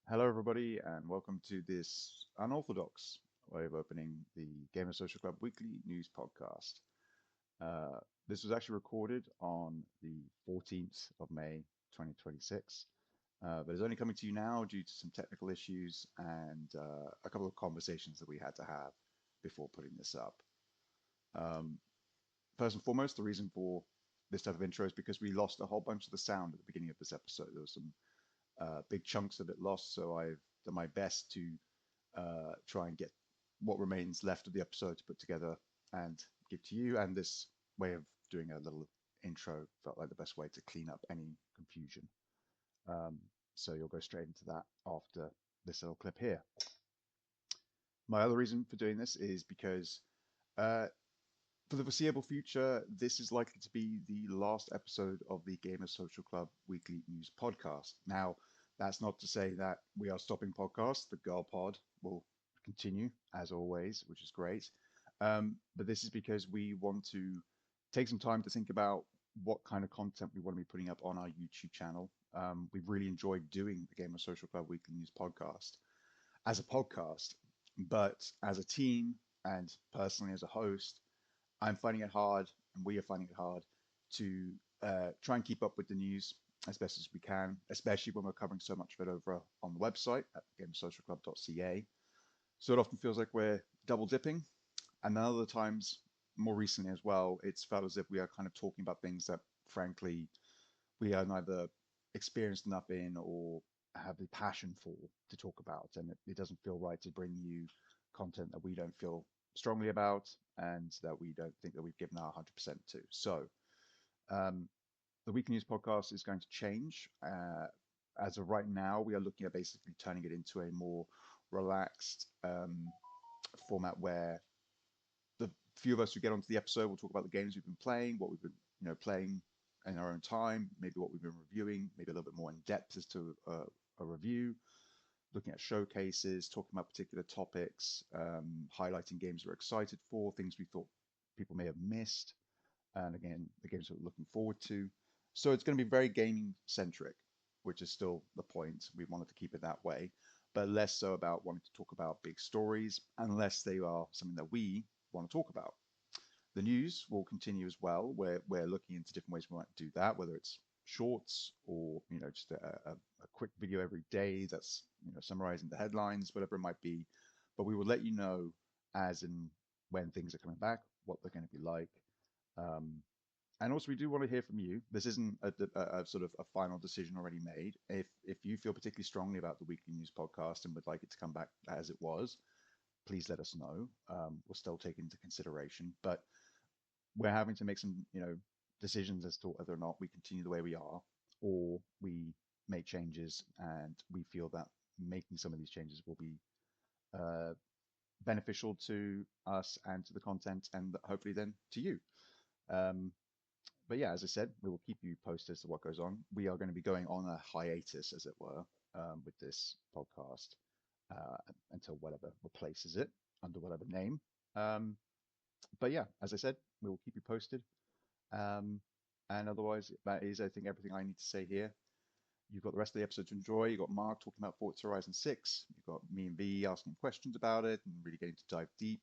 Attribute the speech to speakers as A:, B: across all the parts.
A: Hello, everybody, and welcome to this unorthodox way of opening the Gamer Social Club Weekly News Podcast. This was actually recorded on the 14th of May, 2026, but it's only coming to you now due to some technical issues and a couple of conversations that we had to have before putting this up. Um, First and foremost, the reason for this type of intro is because we lost a whole bunch of the sound at the beginning of this episode. There was some big chunks of it lost, so I've done my best to try and get what remains left of the episode to put together and give to you. And this way of doing a little intro felt like the best way to clean up any confusion. Um, so you'll go straight into that after this little clip here. My other reason for doing this is because uh, for the foreseeable future, this is likely to be the last episode of the Gamer Social Club Weekly News Podcast. Now, that's not to say that we are stopping podcasts. The Girl Pod will continue as always, which is great. But this is because we want to take some time to think about what kind of content we want to be putting up on our YouTube channel. We've really enjoyed doing the Gamer Social Club Weekly News Podcast as a podcast, but as a team and personally as a host, I'm finding it hard, and we are finding it hard to try and keep up with the news as best as we can, especially when we're covering so much of it over on the website at gamesocialclub.ca. So it often feels like we're double dipping, and then other times, more recently as well, it's felt as if we are kind of talking about things that, frankly, we are neither experienced enough in or have the passion for to talk about, and it doesn't feel right to bring you content that we don't feel strongly about and that we don't think that we've given our 100% to. So um, the Weekly News Podcast is going to change. As of right now, we are looking at basically turning it into a more relaxed format where the few of us who get onto the episode will talk about the games we've been playing, what we've been playing in our own time, maybe what we've been reviewing, maybe a little bit more in depth as to a review, looking at showcases, talking about particular topics, highlighting games we're excited for, things we thought people may have missed, and again, the games we're looking forward to. So it's going to be very gaming centric, which is still the point. We wanted to keep it that way, but less so about wanting to talk about big stories, unless they are something that we want to talk about. The news will continue as well. We're looking into different ways we might do that, whether it's shorts or just a quick video every day that's summarizing the headlines, whatever it might be. But we will let you know as and when things are coming back, what they're going to be like. Um, and also, we do want to hear from you. This isn't a sort of a final decision already made. If you feel particularly strongly about the weekly news podcast and would like it to come back as it was, please let us know. We'll still take into consideration, but we're having to make some, decisions as to whether or not we continue the way we are, or we make changes, and we feel that making some of these changes will be uh, beneficial to us and to the content, and hopefully then to you. Um, but yeah, as I said, we will keep you posted as to what goes on. We are going to be going on a hiatus, as it were, with this podcast uh, until whatever replaces it under whatever name. Um, but yeah, as I said, we will keep you posted. Um, and otherwise, that is, I think, everything I need to say here. You've got the rest of the episode to enjoy. You've got Mark talking about Forza Horizon 6. You've got me and V asking questions about it and really getting to dive deep,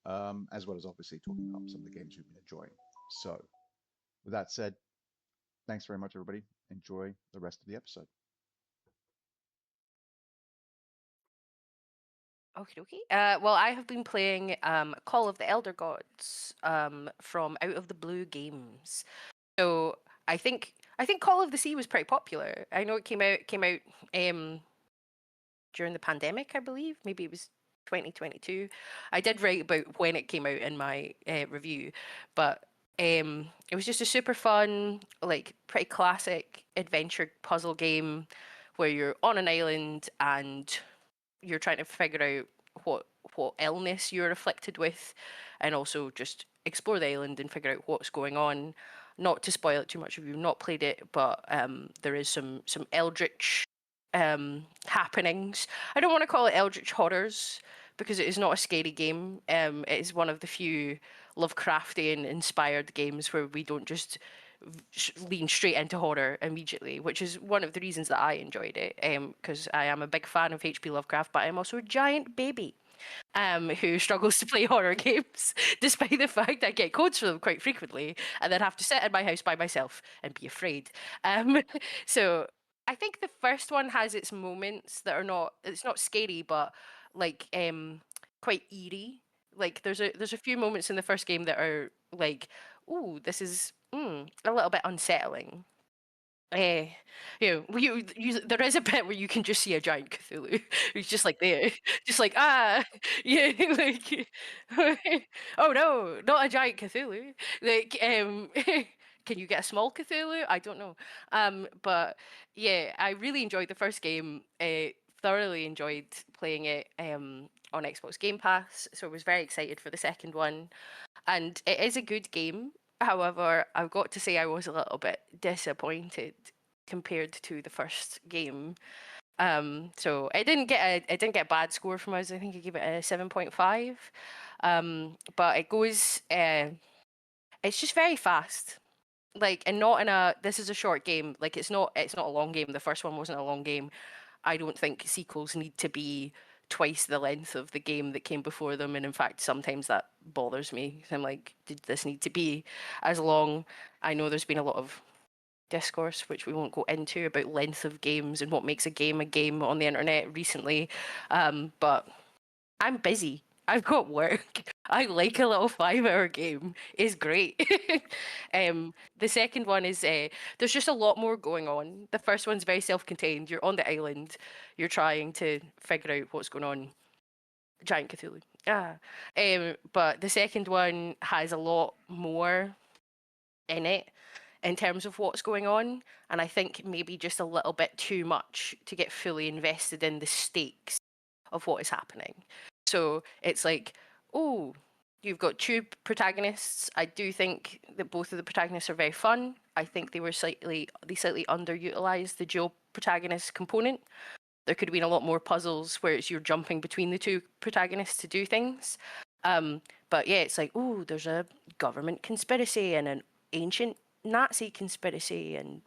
A: as well as obviously talking about some of the games we've been enjoying. So, with that said, thanks very much, everybody. Enjoy the rest of the episode.
B: Okie dokie. Well, I have been playing Call of the Elder Gods from Out of the Blue Games. So I think Call of the Sea was pretty popular. I know it came out during the pandemic, I believe. Maybe it was 2022. I did write about when it came out in my review, but it was just a super fun, like pretty classic adventure puzzle game where you're on an island and you're trying to figure out what illness you're afflicted with, and also just explore the island and figure out what's going on. Not to spoil it too much if you've not played it, but there is some eldritch happenings. I don't want to call it eldritch horrors because it is not a scary game. It is one of the few Lovecraftian inspired games where we don't just lean straight into horror immediately, which is one of the reasons that I enjoyed it. Because I am a big fan of H.P. Lovecraft, but I'm also a giant baby. Who struggles to play horror games, despite the fact I get codes for them quite frequently, and then have to sit in my house by myself and be afraid. So I think the first one has its moments that are not. It's not scary, but like quite eerie. Like there's a few moments in the first game that are like, ooh, this is a little bit unsettling. Uh, there is a bit where you can just see a giant Cthulhu who's just like there, just like yeah, like oh no, not a giant Cthulhu. Like can you get a small Cthulhu? I don't know. But yeah, I really enjoyed the first game. Thoroughly enjoyed playing it on Xbox Game Pass, so I was very excited for the second one. And it is a good game. However, I've got to say I was a little bit disappointed compared to the first game. So it didn't get a bad score from us. I think I gave it a 7.5. But it goes it's just very fast. Like, and not in a this is a short game. Like it's not a long game. The first one wasn't a long game. I don't think sequels need to be twice the length of the game that came before them. And in fact, sometimes that bothers me. I'm like, did this need to be as long? I know there's been a lot of discourse, which we won't go into, about length of games and what makes a game on the internet recently. But I'm busy. I've got work. I like a little 5-hour game. It's great. The second one is there's just a lot more going on. The first one's very self-contained. You're on the island. You're trying to figure out what's going on. Giant Cthulhu. But the second one has a lot more in it in terms of what's going on, and I think maybe just a little bit too much to get fully invested in the stakes of what is happening. So it's like, oh, you've got two protagonists. I do think that both of the protagonists are very fun. I think they slightly underutilized the dual protagonist component. There could have been a lot more puzzles where it's you're jumping between the two protagonists to do things. But yeah, it's like, oh, there's a government conspiracy and an ancient Nazi conspiracy, and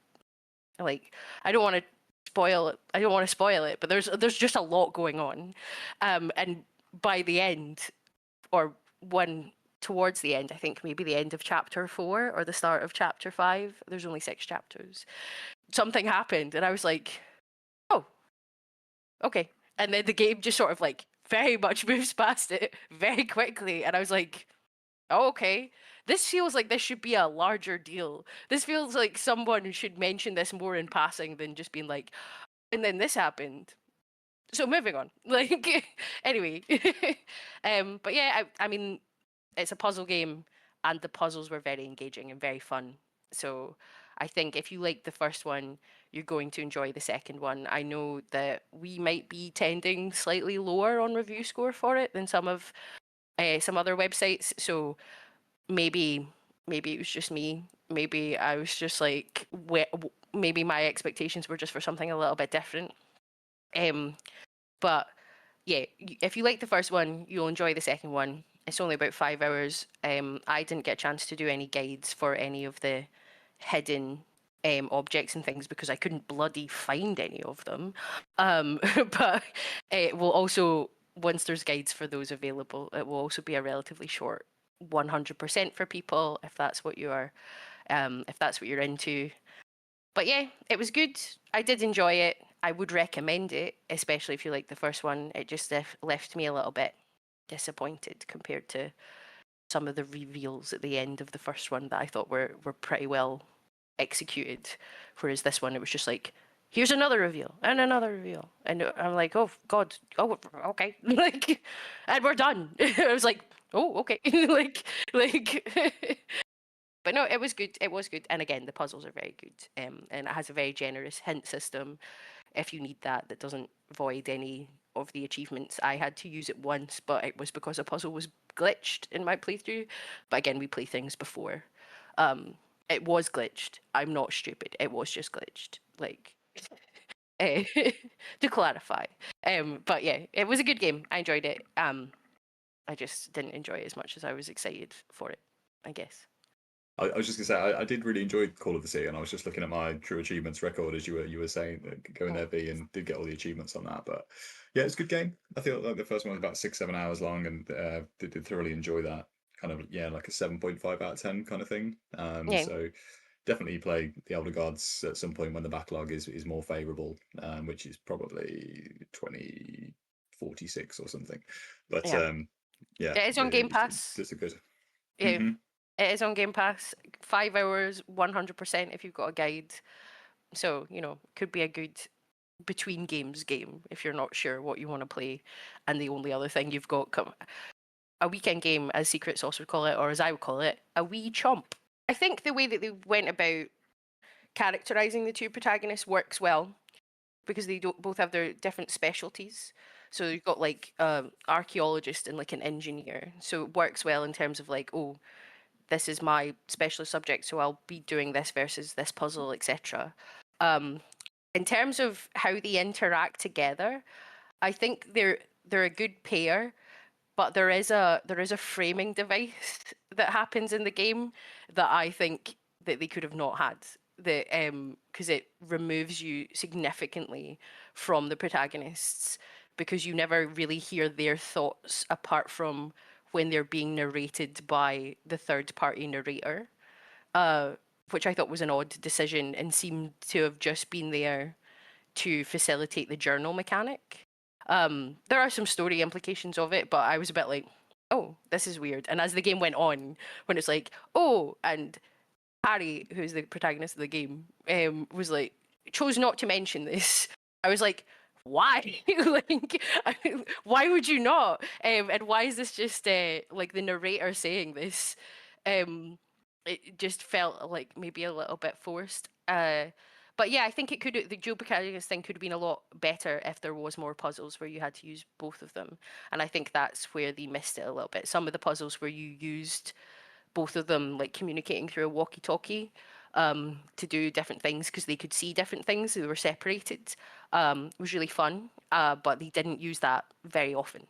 B: like I don't want to spoil it. I don't want to spoil it, but there's just a lot going on. And by the end, or one towards the end, I think maybe the end of chapter 4 or the start of chapter 5. There's only 6 chapters. Something happened, and I was like, oh, okay. And then the game just sort of like very much moves past it very quickly, and I was like, oh, okay. This feels like this should be a larger deal. This feels like someone should mention this more in passing than just being like, and then this happened. So moving on. Like anyway. But yeah, I mean it's a puzzle game and the puzzles were very engaging and very fun. So I think if you like the first one, you're going to enjoy the second one. I know that we might be tending slightly lower on review score for it than some other websites. So maybe it was just me. Maybe I was just like, maybe my expectations were just for something a little bit different. But yeah, if you like the first one, you'll enjoy the second one. It's only about 5 hours. I didn't get a chance to do any guides for any of the hidden objects and things because I couldn't bloody find any of them. But it will also, once there's guides for those available, it will also be a relatively short 100% for people if that's what you're into. But yeah, it was good. I did enjoy it. I would recommend it, especially if you like the first one. It just left me a little bit disappointed compared to some of the reveals at the end of the first one that I thought were pretty well executed. Whereas this one, it was just like, here's another reveal and another reveal, and I'm like, oh god, oh okay, like, and we're done. I was like, oh okay, like. But no, it was good. It was good, and again, the puzzles are very good. And it has a very generous hint system. If you need that, that doesn't void any of the achievements. I had to use it once, but it was because a puzzle was glitched in my playthrough. But again, we play things before. It was glitched. I'm not stupid. It was just glitched. Like, to clarify. But yeah, it was a good game. I enjoyed it. I just didn't enjoy it as much as I was excited for it, I guess.
C: I was just gonna say I did really enjoy Call of the Sea, and I was just looking at my true achievements record as you were saying, going there, B, and did get all the achievements on that. But yeah, it's a good game. I feel like the first one was about 6-7 hours long, and did thoroughly enjoy that. Kind of like a 7.5 out of 10 kind of thing.
B: Yeah,
C: So definitely play the Elder Gods at some point when the backlog is more favourable, which is probably 2046 or something. But
B: yeah.
C: yeah,
B: It is on Game Pass.
C: just a good.
B: Yeah, it is on Game Pass. 5 hours, 100% if you've got a guide. So, could be a good between games game if you're not sure what you want to play. And the only other thing you've got a weekend game, as Secret Sauce would call it, or as I would call it, a wee chomp. I think the way that they went about characterizing the two protagonists works well because they both have their different specialties. So you've got like archaeologist and like an engineer. So it works well in terms of like, oh, this is my specialist subject, so I'll be doing this versus this puzzle, etc. In terms of how they interact together, I think they're a good pair, but there is a framing device that happens in the game that I think that they could have not had. That because it removes you significantly from the protagonists because you never really hear their thoughts apart from when they're being narrated by the third party narrator, which I thought was an odd decision and seemed to have just been there to facilitate the journal mechanic. There are some story implications of it, but I was a bit like, oh, this is weird. And as the game went on, when it's like, oh, and Harry, who's the protagonist of the game, was like, chose not to mention this. I was like, why? Like, why would you not? And why is this just like the narrator saying this? It just felt like maybe a little bit forced. But yeah, I think the dual protagonist thing could have been a lot better if there was more puzzles where you had to use both of them. And I think that's where they missed it a little bit. Some of the puzzles where you used both of them like communicating through a walkie-talkie to do different things because they could see different things. They were separated. Was really fun, but they didn't use that very often.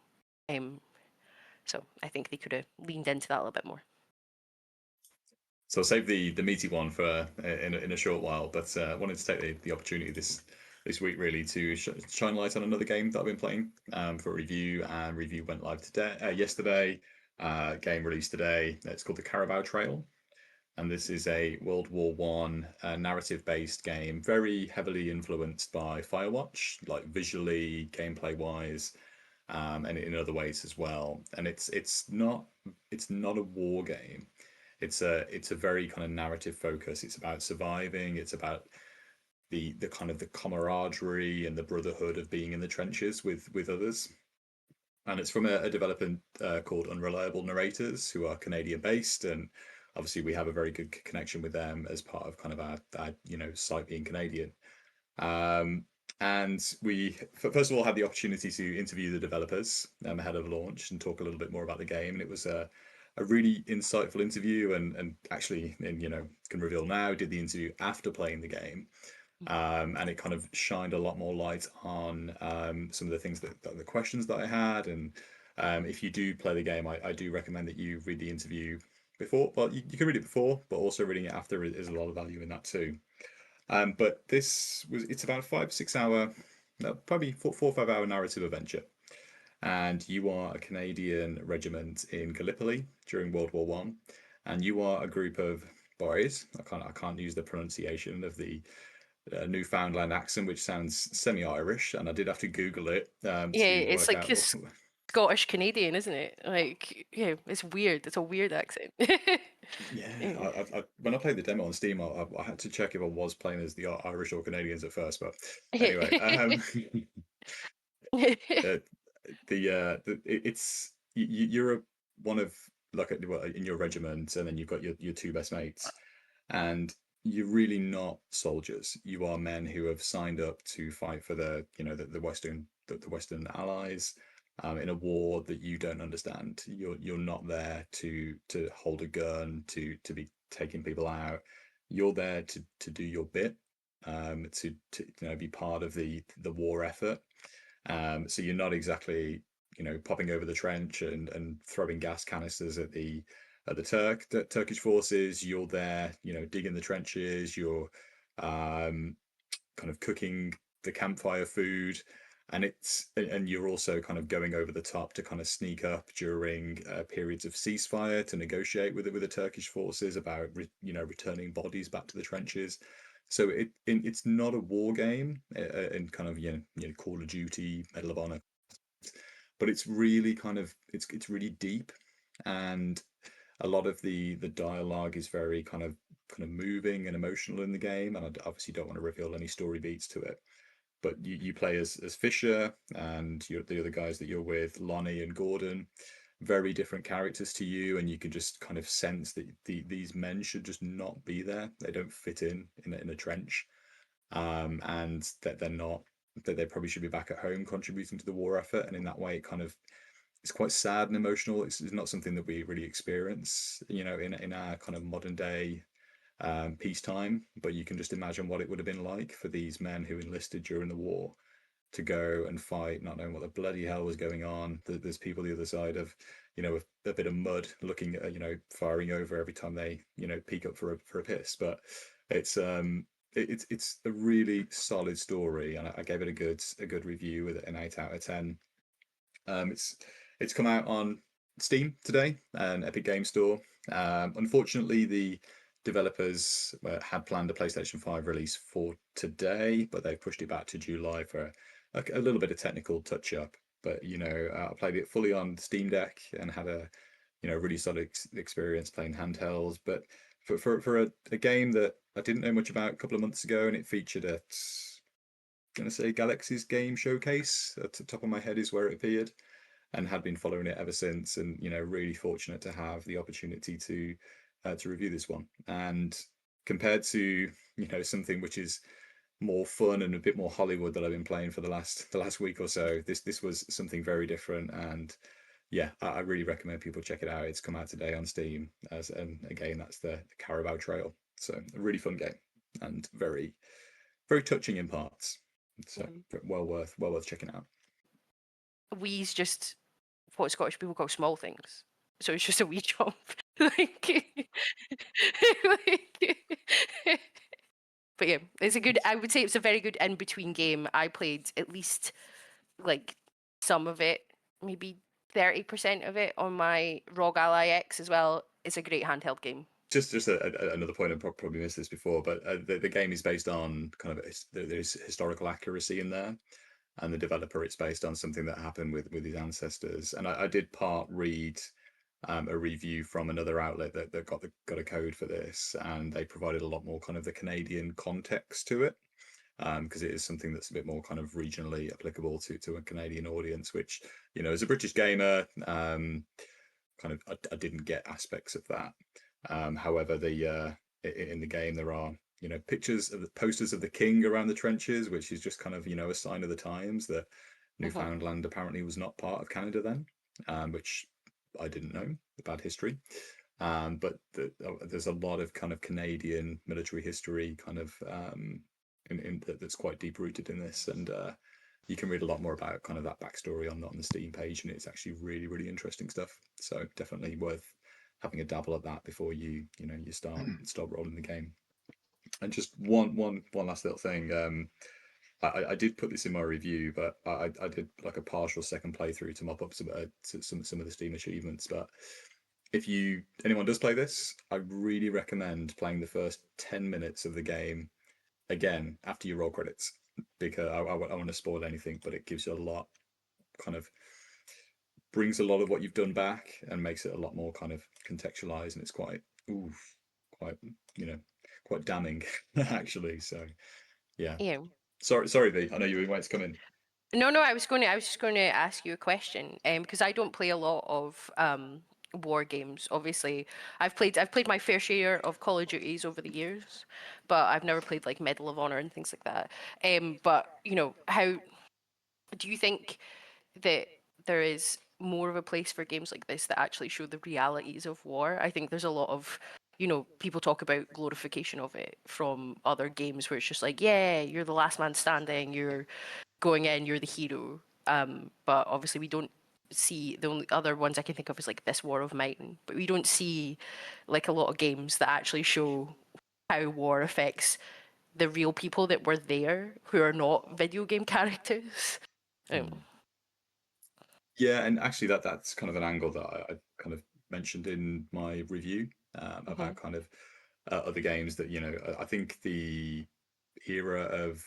B: So I think they could have leaned into that a little bit more.
C: So I'll save the meaty one for in a short while, but I wanted to take the opportunity this week really to shine light on another game that I've been playing for review, and review went live yesterday. Game released today. It's called the Carabao Trail, and this is a World War One narrative-based game, very heavily influenced by Firewatch, like visually, gameplay-wise, and in other ways as well. And it's not a war game. It's a very kind of narrative focus. It's about surviving. It's about the kind of the camaraderie and the brotherhood of being in the trenches with others. And it's from a developer called Unreliable Narrators, who are Canadian based, and obviously we have a very good connection with them as part of kind of our site being Canadian. And we first of all had the opportunity to interview the developers ahead of launch and talk a little bit more about the game, and it was a really insightful interview, and actually, and can reveal now, did the interview after playing the game, and it kind of shined a lot more light on some of the things that the questions that I had. And if you do play the game, I do recommend that you read the interview before. Well, you can read it before, but also reading it after is a lot of value in that too. But it's about 5-6 hour, probably 4 or 5 hour narrative adventure. And you are a Canadian regiment in Gallipoli during World War One, and you are a group of boys. I can't use the pronunciation of the Newfoundland accent, which sounds semi-Irish, and I did have to Google it
B: Yeah,
C: to
B: it's
C: work
B: like
C: out.
B: Scottish Canadian, isn't it? Like, yeah, it's weird. It's a weird accent.
C: Yeah, when I played the demo on Steam, I had to check if I was playing as the Irish or Canadians at first. But anyway, it's you're one of like in your regiment, and then you've got your two best mates, and you're really not soldiers. You are men who have signed up to fight for the Western allies in a war that you don't understand. You're not there to hold a gun to be taking people out. You're there to do your bit, to be part of the war effort. So you're not exactly popping over the trench and throwing gas canisters at the the Turkish forces. You're there, digging the trenches. You're kind of cooking the campfire food, and you're also kind of going over the top to kind of sneak up during periods of ceasefire to negotiate with the Turkish forces about returning bodies back to the trenches. So it's not a war game in kind of Call of Duty, Medal of Honor, but it's really kind of it's really deep, and a lot of the dialogue is very kind of moving and emotional in the game, and I obviously don't want to reveal any story beats to it. But you play as Fisher, and the other guys that you're with, Lonnie and Gordon, very different characters to you, and you can just kind of sense that these men should just not be there. They don't fit in a trench, and that they're not, that they probably should be back at home contributing to the war effort. And in that way, it's quite sad and emotional. It's not something that we really experience, in our kind of modern day peacetime. But you can just imagine what it would have been like for these men who enlisted during the war to go and fight, not knowing what the bloody hell was going on. There's people the other side of, a bit of mud, looking at, firing over every time they, peek up for a piss. But it's it's a really solid story, and I gave it a good review with an 8 out of 10. It's come out on Steam today and Epic Game Store. Unfortunately, the developers had planned a PlayStation 5 release for today, but they've pushed it back to July for a little bit of technical touch up. But I played it fully on Steam Deck and had a really solid experience playing handhelds. But for a game that I didn't know much about a couple of months ago, and it featured at, I'm gonna say, Galaxy's Game Showcase at the top of my head is where it appeared, and had been following it ever since. And really fortunate to have the opportunity to review this one. And compared to something which is more fun and a bit more Hollywood that I've been playing for the last week or so, this was something very different. And yeah, I really recommend people check it out. It's come out today on Steam, and again, that's the Carabao Trail. So a really fun game and very, very touching in parts. So well worth checking out.
B: We's just what Scottish people call small things. So it's just a wee jump. like, but yeah, it's a good, I would say it's a very good in-between game. I played at least like some of it, maybe 30% of it on my ROG Ally X as well. It's a great handheld game.
C: Just another point, I probably missed this before, but the game is based on kind of there's historical accuracy in there, and the developer, it's based on something that happened with his ancestors. And I did part read a review from another outlet that got a code for this, and they provided a lot more kind of the Canadian context to it, because it is something that's a bit more kind of regionally applicable to a Canadian audience, which as a British gamer, kind of I didn't get aspects of that. However, in the game there are pictures of the posters of the king around the trenches, which is just kind of a sign of the times that Newfoundland apparently was not part of Canada then, which I didn't know, the bad history. But there's a lot of kind of Canadian military history kind of that's quite deep rooted in this, and you can read a lot more about kind of that backstory on the Steam page, and it's actually really, really interesting stuff. So definitely worth having a dabble at that before you start rolling the game. And just one last little thing. I did put this in my review, but I did like a partial second playthrough to mop up some of the Steam achievements. But if anyone does play this, I really recommend playing the first 10 minutes of the game again after you roll credits, because I want to spoil anything, but it gives you a lot, kind of brings a lot of what you've done back and makes it a lot more kind of contextualized, and it's quite quite damning actually. So yeah. Sorry V, I know you were waiting to come in.
B: No, I was just going to ask you a question, because I don't play a lot of war games. Obviously, I've played my fair share of Call of Duties over the years, but I've never played like Medal of Honor and things like that. But how do you think that there is more of a place for games like this that actually show the realities of war? I think there's a lot of people talk about glorification of it from other games where it's just like, yeah, you're the last man standing, you're going in, you're the hero. But obviously we don't see, the only other ones I can think of is like This War of Mine, but we don't see like a lot of games that actually show how war affects the real people that were there who are not video game characters.
A: Mm.
C: Yeah, and actually that's kind of an angle that I kind of mentioned in my review about kind of other games that, I think the era of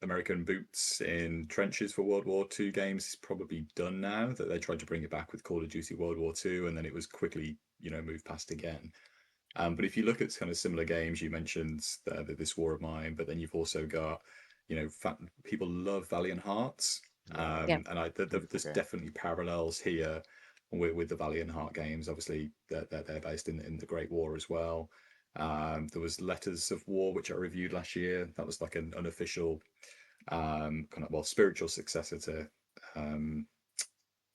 C: American boots in trenches for World War II games is probably done now. That they tried to bring it back with Call of Duty World War II, and then it was quickly, moved past again. But if you look at kind of similar games, you mentioned This War of Mine, but then you've also got, people love Valiant Hearts,
A: Yeah,
B: Yeah.
C: and
A: beautiful
C: there's
A: game.
C: definitely parallels here with the Valiant Heart games. Obviously, they're based in the Great War as well. There was Letters of War, which I reviewed last year. That was like an unofficial kind of spiritual successor to um,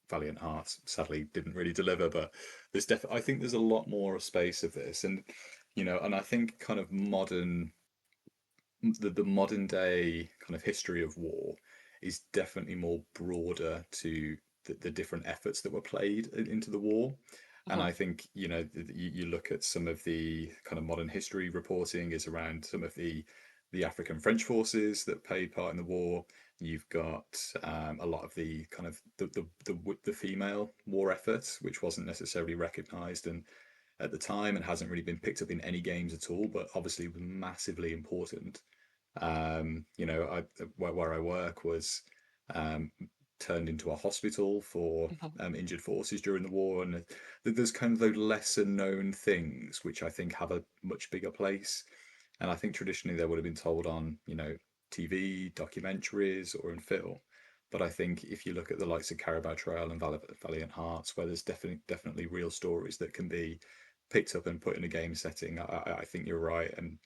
C: Valiant Hearts. Sadly, didn't really deliver, but there's definitely I think there's a lot more space of this, and and I think kind of the modern day kind of history of war is definitely more broader to the different efforts that were played into the war. And
B: Mhm.
C: I think, you look at some of the kind of modern history reporting is around some of the African French forces that played part in the war. You've got a lot of the kind of the female war effort, which wasn't necessarily recognised and at the time and hasn't really been picked up in any games at all, but obviously was massively important. Where I work was um, turned into a hospital for
B: Mhm.
C: injured forces during the war, and there's kind of those lesser known things which I think have a much bigger place. And I think traditionally they would have been told on, TV, documentaries, or in film. But I think if you look at the likes of Carabao Trail and Valiant Hearts, where there's definitely real stories that can be picked up and put in a game setting, I think you're right. And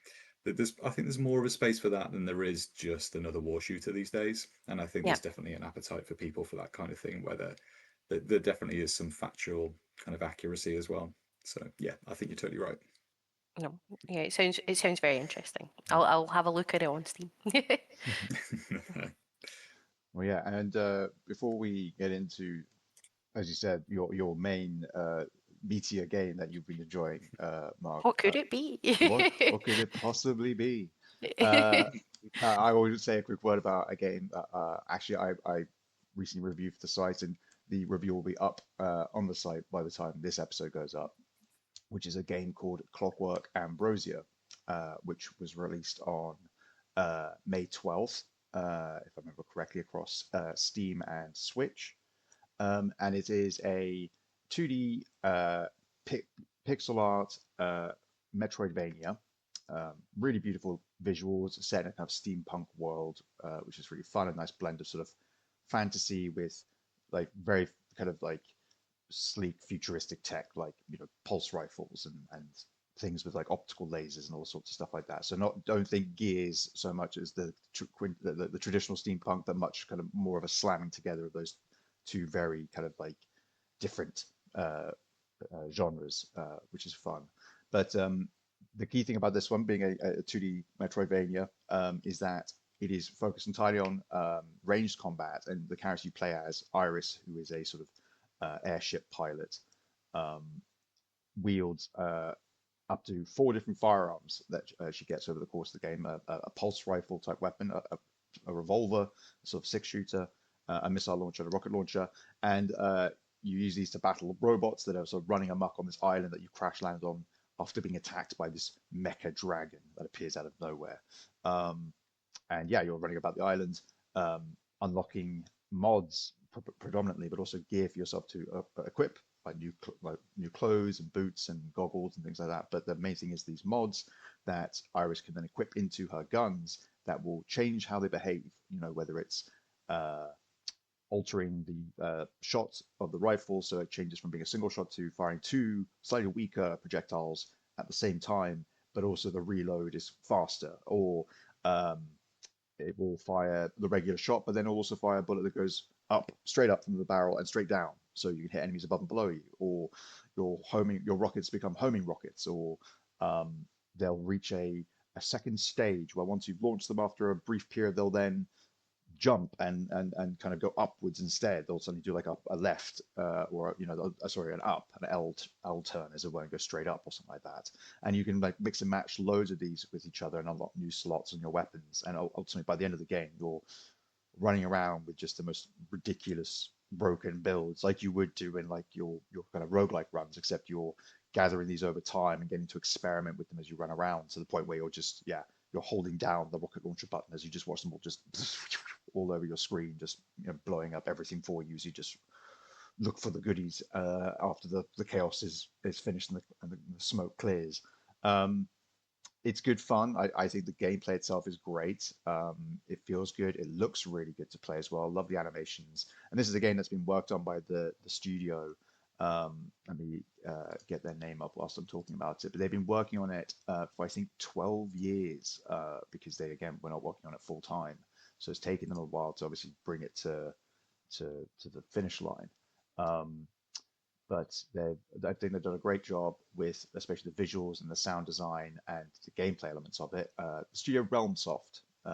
C: I think there's more of a space for that than there is just another war shooter these days. And I think
B: Yeah.
C: there's definitely an appetite for people for that kind of thing, where there definitely is some factual kind of accuracy as well. So yeah, I think you're totally right.
B: No. Yeah, it sounds very interesting. I'll have a look at it on Steam.
A: Well, yeah, and before we get into, as you said, your main meteor game that you've been enjoying, Mark,
B: What could it be?
A: what could it possibly be? Uh, I always say a quick word about a game that actually I recently reviewed for the site, and the review will be up on the site by the time this episode goes up, which is a game called Clockwork Ambrosia, which was released on May 12th, if I remember correctly, across Steam and Switch. And it is a 2D pi pixel art Metroidvania. Really beautiful visuals, set in a kind of steampunk world, which is really fun. A nice blend of sort of fantasy with like very kind of like sleek futuristic tech, like pulse rifles and things with like optical lasers and all sorts of stuff like that. So not don't think Gears so much as the traditional steampunk, but much kind of more of a slamming together of those two very kind of like different genres, which is fun. But the key thing about this one being a 2D Metroidvania is that it is focused entirely on ranged combat, and the character you play as, Iris, who is a sort of airship pilot, um, wields up to 4 different firearms that she gets over the course of the game: a pulse rifle type weapon, a revolver, a sort of six-shooter, a missile launcher, and a rocket launcher, and you use these to battle robots that are sort of running amok on this island that you crash land on after being attacked by this mecha dragon that appears out of nowhere. Um, and yeah, you're running about the island, um, unlocking mods predominantly, but also gear for yourself to equip, like new clothes and boots and goggles and things like that. But the main thing is these mods that Iris can then equip into her guns that will change how they behave. Whether it's uh, altering the shot of the rifle, so it changes from being a single shot to firing two slightly weaker projectiles at the same time, but also the reload is faster, or um, it will fire the regular shot, but then it'll also fire a bullet that goes up, straight up from the barrel and straight down, so you can hit enemies above and below you. Or your rockets become homing rockets, or um, they'll reach a second stage where once you've launched them after a brief period, they'll then jump and kind of go upwards instead. They'll suddenly do like a left or sorry, an up, an L turn as it won't go straight up or something like that. And you can like mix and match loads of these with each other and unlock new slots on your weapons. And ultimately, by the end of the game, you're running around with just the most ridiculous broken builds, like you would do in like your kind of roguelike runs, except you're gathering these over time and getting to experiment with them as you run around to the point where you're just you're holding down the rocket launcher button as you just watch them all just all over your screen, just blowing up everything for you as you just look for the goodies after the chaos is finished and the smoke clears. Um, it's good fun. I think the gameplay itself is great. It feels good. It looks really good to play as well. Love the animations. And this is a game that's been worked on by the studio. Let me get their name up whilst I'm talking about it. But they've been working on it for I think 12 years because they again were not working on it full time. So it's taken them a while to obviously bring it to the finish line. But I think they've done a great job with especially the visuals and the sound design and the gameplay elements of it. The studio Realm Soft, if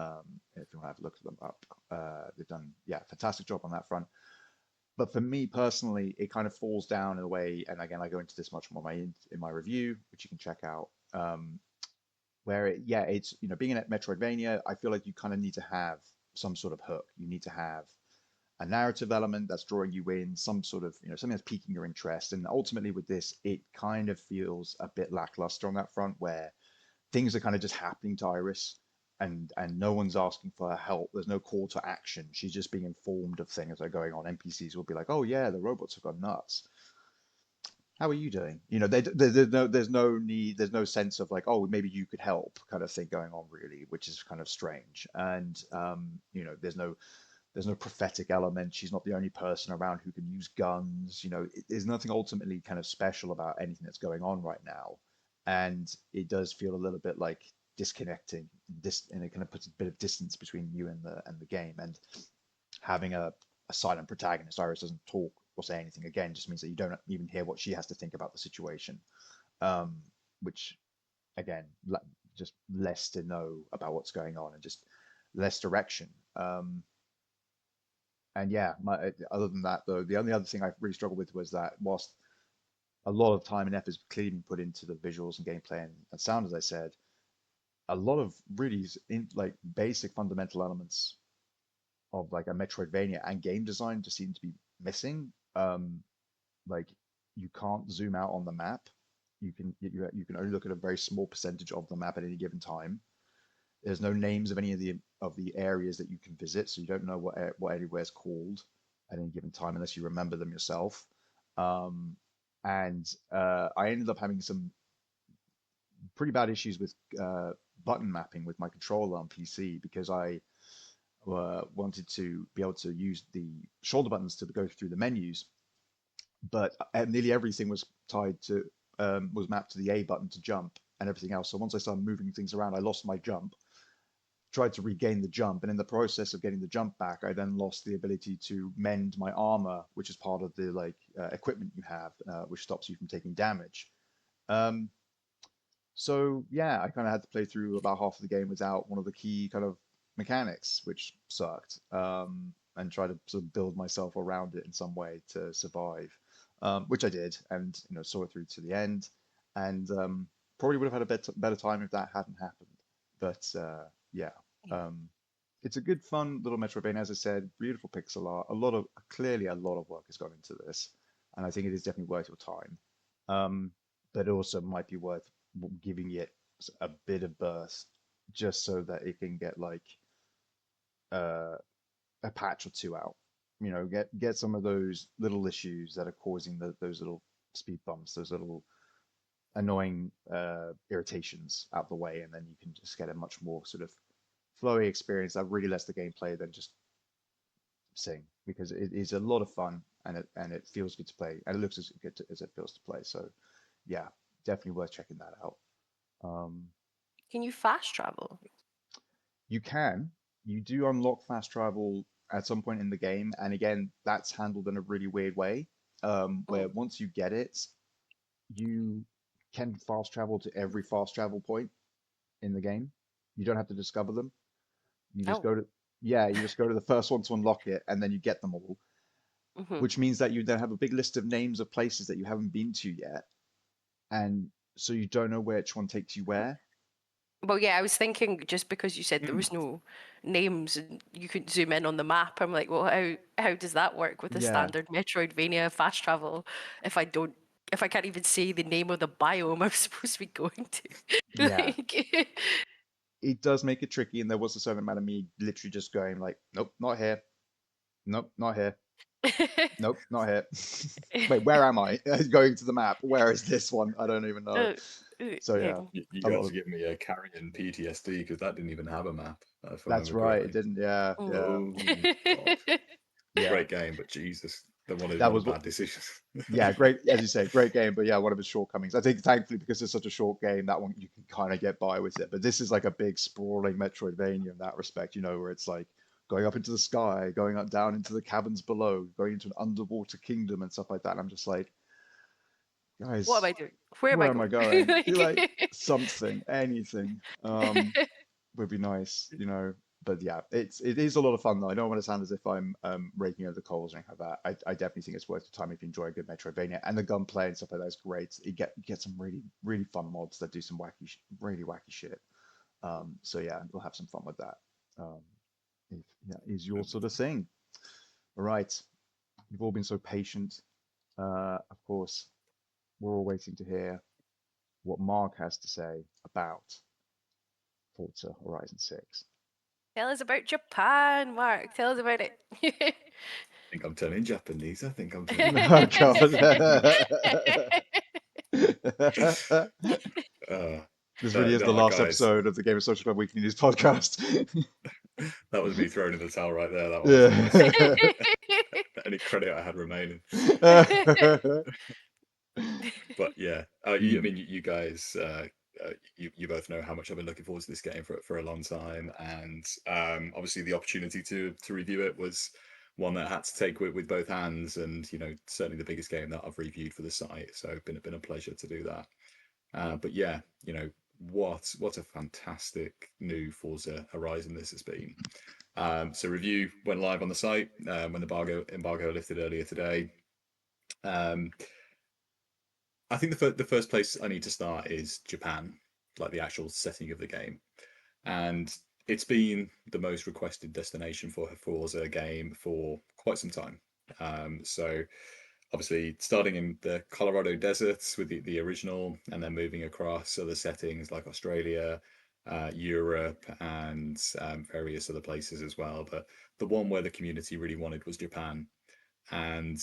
A: you want to have a look at them up, they've done fantastic job on that front. But for me personally, it kind of falls down in a way, and again I go into this much more in my review, which you can check out. Where it's being in Metroidvania, I feel like you kind of need to have some sort of hook. You need to have a narrative element that's drawing you in, some sort of something that's piquing your interest. And ultimately with this, it kind of feels a bit lackluster on that front, where things are kind of just happening to Iris, and no one's asking for her help. There's no call to action. She's just being informed of things that are going on. NPCs will be like, oh yeah, the robots have gone nuts. How are you doing? There's no need, there's no sense of like, oh, maybe you could help kind of thing going on really, which is kind of strange. And there's no prophetic element. She's not the only person around who can use guns. There's nothing ultimately kind of special about anything that's going on right now. And it does feel a little bit like disconnecting, and it kind of puts a bit of distance between you and the game. And having a silent protagonist, Iris doesn't talk or say anything, again, just means that you don't even hear what she has to think about the situation. Which, again, just less to know about what's going on and just less direction. And other than that, though, the only other thing I really struggled with was that whilst a lot of time and effort is clearly been put into the visuals and gameplay and sound, as I said, a lot of really like basic fundamental elements of like a Metroidvania and game design just seem to be missing. Like you can't zoom out on the map. You can only look at a very small percentage of the map at any given time. There's no names of any of the areas that you can visit, so you don't know what anywhere is called at any given time unless you remember them yourself. And I ended up having some pretty bad issues with button mapping with my controller on PC because I wanted to be able to use the shoulder buttons to go through the menus, but nearly everything was tied to was mapped to the A button to jump and everything else. So once I started moving things around, I lost my jump. Tried to regain the jump, and in the process of getting the jump back, I then lost the ability to mend my armor, which is part of the equipment you have, which stops you from taking damage. So yeah, I kind of had to play through about half of the game without one of the key kind of mechanics, which sucked. And try to sort of build myself around it in some way to survive, which I did, and saw it through to the end, and probably would have had a better time if that hadn't happened. But yeah. It's a good, fun little Metroidvania, as I said. Beautiful pixel art. Clearly a lot of work has gone into this, and I think it is definitely worth your time. But it also might be worth giving it a bit of burst, just so that it can get like a patch or two out. Get some of those little issues that are causing those little speed bumps, those little annoying irritations out the way, and then you can just get a much more sort of flowy experience that really lets the game play than just sing, because it is a lot of fun, and it feels good to play, and it looks as good as it feels to play. So yeah, definitely worth checking that out.
B: Can you fast travel?
A: You do unlock fast travel at some point in the game, and again, that's handled in a really weird way, where once you get it, you can fast travel to every fast travel point in the game. You don't have to discover them. You just go to yeah, you just go to the first one to unlock it, and then you get them all,
B: Hmm.
A: which means that you then have a big list of names of places that you haven't been to yet, and so you don't know which one takes you where.
B: Well, yeah, I was thinking just because you said there
C: Mm.
B: was no names and you couldn't zoom in on the map, I'm like, well, how does that work with a
A: Yeah,
B: standard Metroidvania fast travel if if I can't even say the name of the biome I'm supposed to be going to?
A: yeah,
B: Like,
A: it does make it tricky, and there was a certain amount of me literally just going like, nope, not here, nope, not here, nope, not here. Wait, where am I? Going to the map. Where is this one? I don't even know.
B: uh,
A: So
B: yeah.
A: yeah,
C: You
A: a lot
C: guys
A: of
C: give me a carrion PTSD because that didn't even have a map, if I
A: that's
C: remember
A: right. It
C: correctly.
A: didn't. Yeah,
B: Mm.
A: yeah,
C: Oh God,
A: yeah.
C: great game, but Jesus,
A: That
C: what a
A: was what.
C: bad decision.
A: Yeah, great, as you say, great game, but yeah, one of its shortcomings. I think thankfully because it's such a short game, that one you can kind of get by with it. But this is like a big sprawling Metroidvania in that respect, where it's like going up into the sky, going up down into the caverns below, going into an underwater kingdom and stuff like that. And I'm just like,
B: What am
A: guys,
B: I doing? Where am I
A: where am I
B: going?
A: going? Like
B: Like-
A: something, anything. Would be nice, But yeah, it is a lot of fun though. I don't want to sound as if I'm raking over the coals or anything like that. I definitely think it's worth the time if you enjoy a good Metroidvania, and the gunplay and stuff like that is great. You get some really really fun mods that do some really wacky shit. So yeah, we'll have some fun with that. Um, if that is your sort of thing. All right, you've all been so patient. Of course, we're all waiting to hear what Mark has to say about Forza Horizon 6.
B: Tell us about Japan, Mark. Tell us about it.
C: I think I'm turning Japanese. I think I'm turning
A: Oh
C: Japanese.
A: God.
C: Uh,
A: This really is the
C: no,
A: last
C: guys,
A: episode of the Game of Social Club Weekly News Podcast.
C: that was me throwing in the towel right there. That was
A: Yeah.
C: any credit I had remaining. But yeah, I
A: Mm,
C: mean, you guys, you both know how much I've been looking forward to this game for a long time, and obviously the opportunity to review it was one that I had to take with both hands, and certainly the biggest game that I've reviewed for the site. So it's been a pleasure to do that. But yeah, what a fantastic new Forza Horizon this has been. So review went live on the site when the embargo lifted earlier today. Um, I think the first place I need to start is Japan, like the actual setting of the game, and it's been the most requested destination for a Forza game for quite some time. So obviously starting in the Colorado deserts with the original, and then moving across other settings like Australia, Europe, and various other places as well. But the one where the community really wanted was Japan, and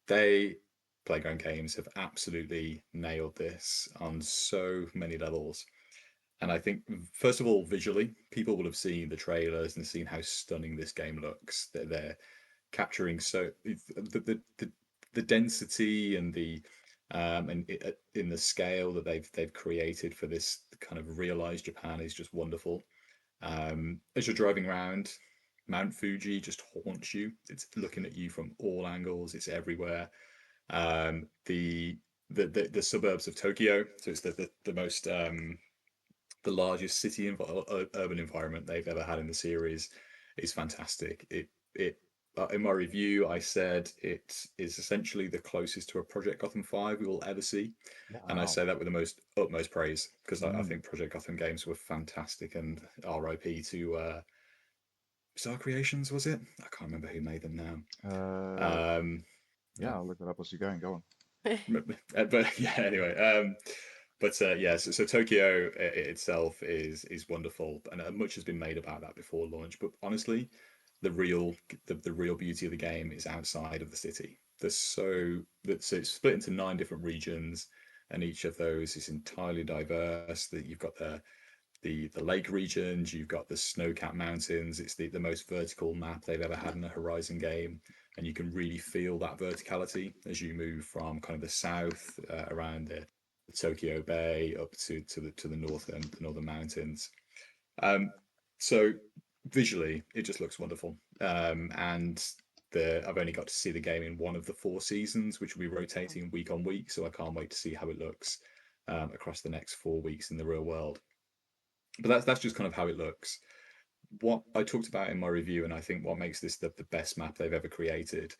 C: they Playground Games have absolutely nailed this on so many levels. And I think, first of all, visually, people will have seen the trailers and seen how stunning this game looks. They're capturing the density and in the scale that they've created for this kind of realized Japan is just wonderful. As you're driving around, Mount Fuji just haunts you. It's looking at you from all angles. It's everywhere. The suburbs of Tokyo, so it's the most the largest city urban environment they've ever had in the series, is fantastic. It In my review, I said it is essentially the closest to a Project Gotham 5 we will ever see, and I
A: wow.
C: say that with the most utmost praise because I
A: Mm.
C: think Project Gotham games were fantastic, and RIP to Star Creations, was it? I can't remember who made them now.
A: Uh,
C: Um,
A: yeah, I'll look that up as you're going. Go on.
C: but yeah, anyway. Yeah, so Tokyo itself is wonderful, and much has been made about that before launch. But honestly, the real beauty of the game is outside of the city. So it's split into 9 different regions, and each of those is entirely diverse. That you've got the lake regions, you've got the snow-capped mountains. It's the most vertical map they've ever had in a Horizon game, and you can really feel that verticality as you move from kind of the south around the Tokyo Bay up to the north and the northern mountains. Um, so visually, it just looks wonderful. And I've only got to see the game in one of the 4 seasons, which will be rotating week on week. So I can't wait to see how it looks across the next 4 weeks in the real world. But that's just kind of how it looks. what I talked about in my review, and I think what makes this the best map they've ever created,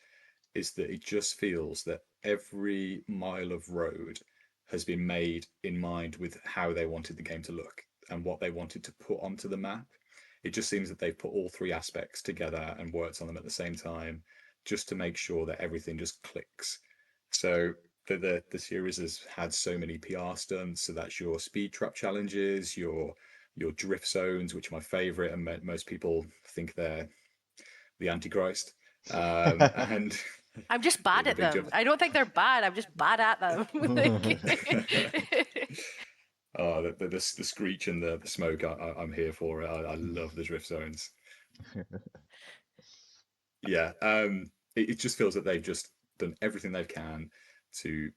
C: is that it just feels that every mile of road has been made in mind with how they wanted the game to look and what they wanted to put onto the map. It just seems that they've put all three aspects together and worked on them at the same time just to make sure that everything just clicks. So the series has had so many PR stunts. So that's your speed trap challenges, your drift zones, which are my favorite, and most people think they're the Antichrist. And
B: I'm just bad
C: the
B: at
C: big
B: them.
C: jump.
B: I don't think they're bad. I'm just bad at them.
C: Oh, the screech and the smoke, I'm here for it. I love the drift zones. Yeah, it just feels that they've just done everything they can to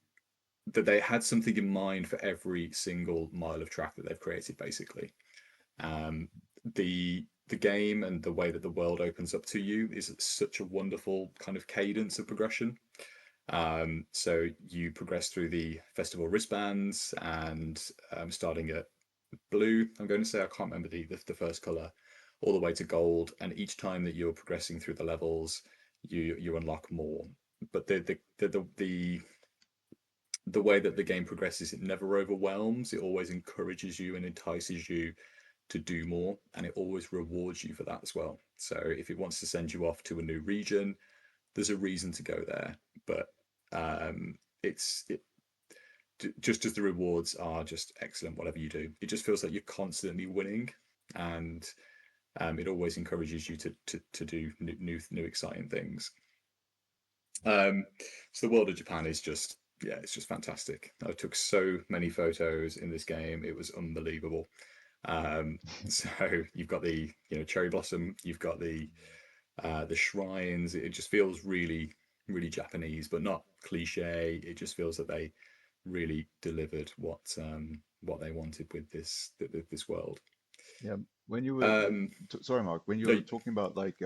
C: that they had something in mind for every single mile of track that they've created, basically. Um, the game and the way that the world opens up to you is such a wonderful kind of cadence of progression. So you progress through the festival wristbands and starting at blue, I'm going to say, I can't remember the first color, all the way to gold. And each time that you're progressing through the levels, you unlock more. But the way that the game progresses, it never overwhelms. It always encourages you and entices you to do more, and it always rewards you for that as well. So if it wants to send you off to a new region, there's a reason to go there. But it just as the rewards are just excellent, whatever you do, it just feels like you're constantly winning, and it always encourages you to do new exciting things. So the world of Japan is just, yeah, it's just fantastic. I took so many photos in this game; it was unbelievable. So you've got the cherry blossom, you've got the shrines. It just feels really Japanese, but not cliche. It just feels that they really delivered what they wanted with this world.
A: Yeah, when you were
C: Um,
A: sorry, Mark, when you
C: no,
A: were talking about like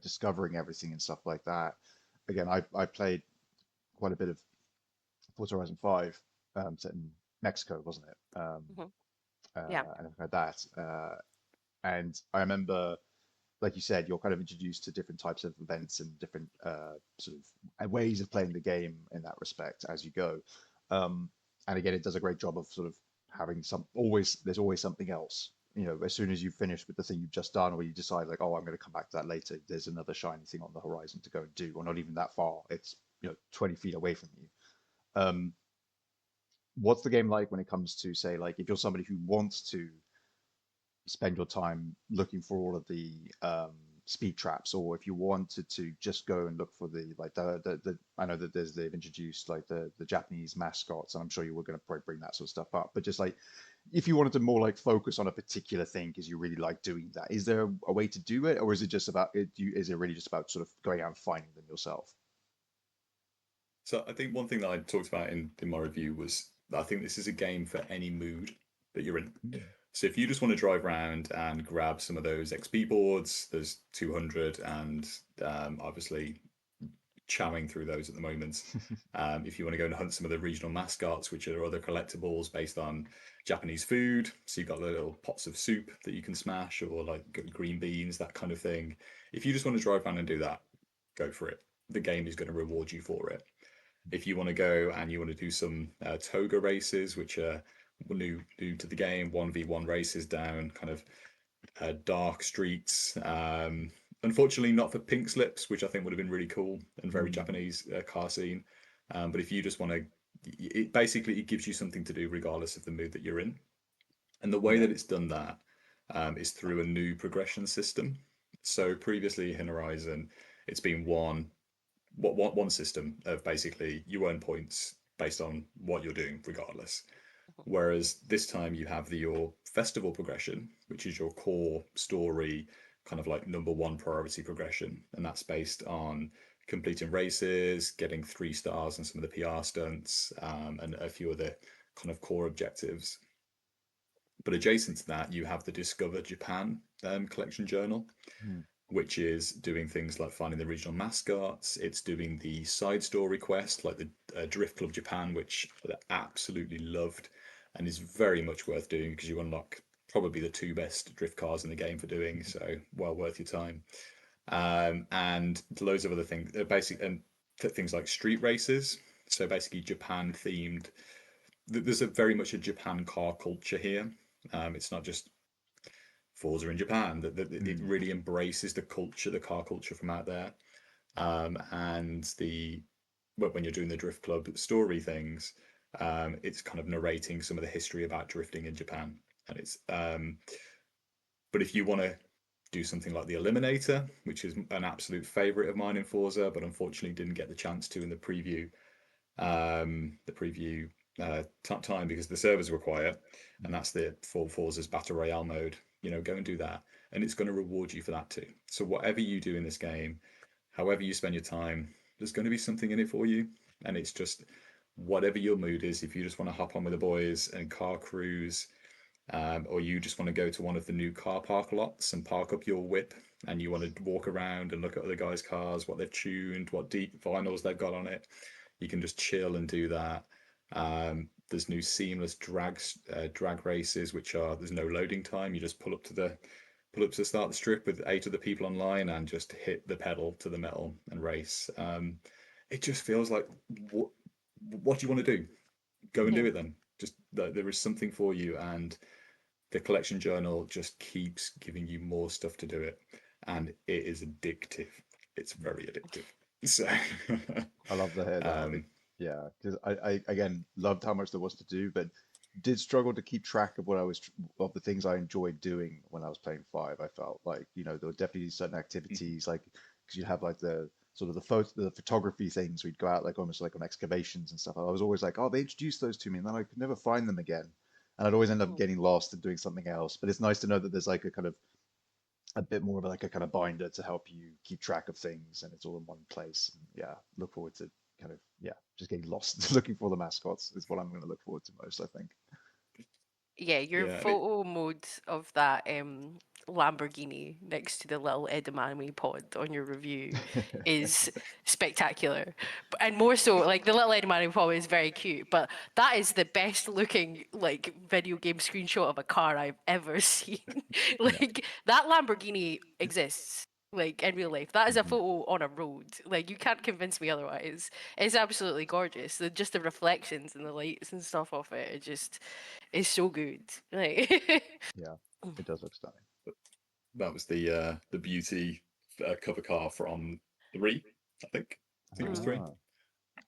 A: discovering everything and stuff like that. Again, I played quite a bit of Forza Horizon 5, set in Mexico, wasn't it?
B: Mhm. Yeah.
A: And I've had that. And I remember, like you said, you're kind of introduced to different types of events and different sort of ways of playing the game in that respect as you go. And again, it does a great job of sort of having there's always something else. As soon as you finish with the thing you've just done, or you decide like, oh, I'm going to come back to that later, there's another shiny thing on the horizon to go and do, or not even that far. It's 20 feet away from you. Um, what's the game like when it comes to, say, like if you're somebody who wants to spend your time looking for all of the speed traps, or if you wanted to just go and look for the like the I know that they've introduced like the Japanese mascots, and I'm sure you were going to probably bring that sort of stuff up, but just like if you wanted to more like focus on a particular thing because you really like doing that, is there a way to do it, or is it just about it? Is it really just about sort of going out and finding them yourself?
C: so I think one thing that I talked about in my review was that I think this is a game for any mood that you're in.
A: Mm.
C: So if you just want to drive around and grab some of those XP boards, there's 200, and obviously chowing through those at the moment. If you want to go and hunt some of the regional mascots, which are other collectibles based on Japanese food, so you've got the little pots of soup that you can smash, or like green beans, that kind of thing. If you just want to drive around and do that, go for it. The game is going to reward you for it. If you want to go and you want to do some toga races, which are new to the game, 1v1 races down kind of dark streets. Unfortunately, not for pink slips, which I think would have been really cool and very
A: Mm.
C: Japanese car scene. But if you just want to, it basically it gives you something to do regardless of the mood that you're in. And the way
A: Yeah.
C: that it's done that is through a new progression system. So previously in Horizon, it's been one system of basically you earn points based on what you're doing, regardless. Whereas this time you have your festival progression, which is your core story, kind of like number one priority progression. And that's based on completing races, getting 3 stars on some of the PR stunts, and a few other kind of core objectives. But adjacent to that, you have the Discover Japan collection journal,
A: Mm.
C: which is doing things like finding the regional mascots. It's doing the side story quest, like the Drift Club Japan, which I absolutely loved and is very much worth doing because you unlock probably the two best drift cars in the game for doing, so well worth your time. And loads of other things, basic and things like street races. So basically, Japan themed. There's a very much a Japan car culture here. It's not just Forza in Japan. That it really embraces the culture, the car culture from out there. And when you're doing the Drift Club story things, it's kind of narrating some of the history about drifting in Japan. And it's but if you want to do something like the Eliminator, which is an absolute favorite of mine in Forza, but unfortunately didn't get the chance to in the preview time because the servers were quiet, and that's the full Forza's Battle Royale mode. Go and do that, and it's going to reward you for that too. So whatever you do in this game, however you spend your time, there's going to be something in it for you, and it's just whatever your mood is. If you just want to hop on with the boys and car cruise, or you just want to go to one of the new car park lots and park up your whip, and you want to walk around and look at other guys' cars, what they've tuned, what deep vinyls they've got on it, you can just chill and do that. There's new seamless drag races, which there's no loading time. You just pull up to the start of the strip with 8 other people online and just hit the pedal to the metal and race. It just feels like what do you want to do? Go and do it then. Just there is something for you, and the collection journal just keeps giving you more stuff to do it, and it is addictive. It's very addictive. So
A: I love the head. Yeah, because I again loved how much there was to do, but did struggle to keep track of of the things I enjoyed doing when I was playing 5. I felt like, there were definitely certain activities, like because you'd have like the sort of the photography things. We'd go out like almost like on excavations and stuff. I was always like, oh, they introduced those to me, and then I could never find them again, and I'd always end up getting lost and doing something else. But it's nice to know that there's like a bit more of like a kind of binder to help you keep track of things, and it's all in one place. And yeah, look forward to just getting lost looking for the mascots is what I'm going to look forward to most, I think.
B: Yeah, your photo mode of that Lamborghini next to the little edamame pod on your review is spectacular. And more so, like the little edamame pod is very cute, but that is the best looking like video game screenshot of a car I've ever seen. That Lamborghini exists. Like in real life, that is a photo on a road. Like you can't convince me otherwise. It's absolutely gorgeous. Just the reflections and the lights and stuff off it, it just is so good. Like
A: yeah, it does look stunning.
C: That was the beauty cover car from 3, I think. I think it was 3.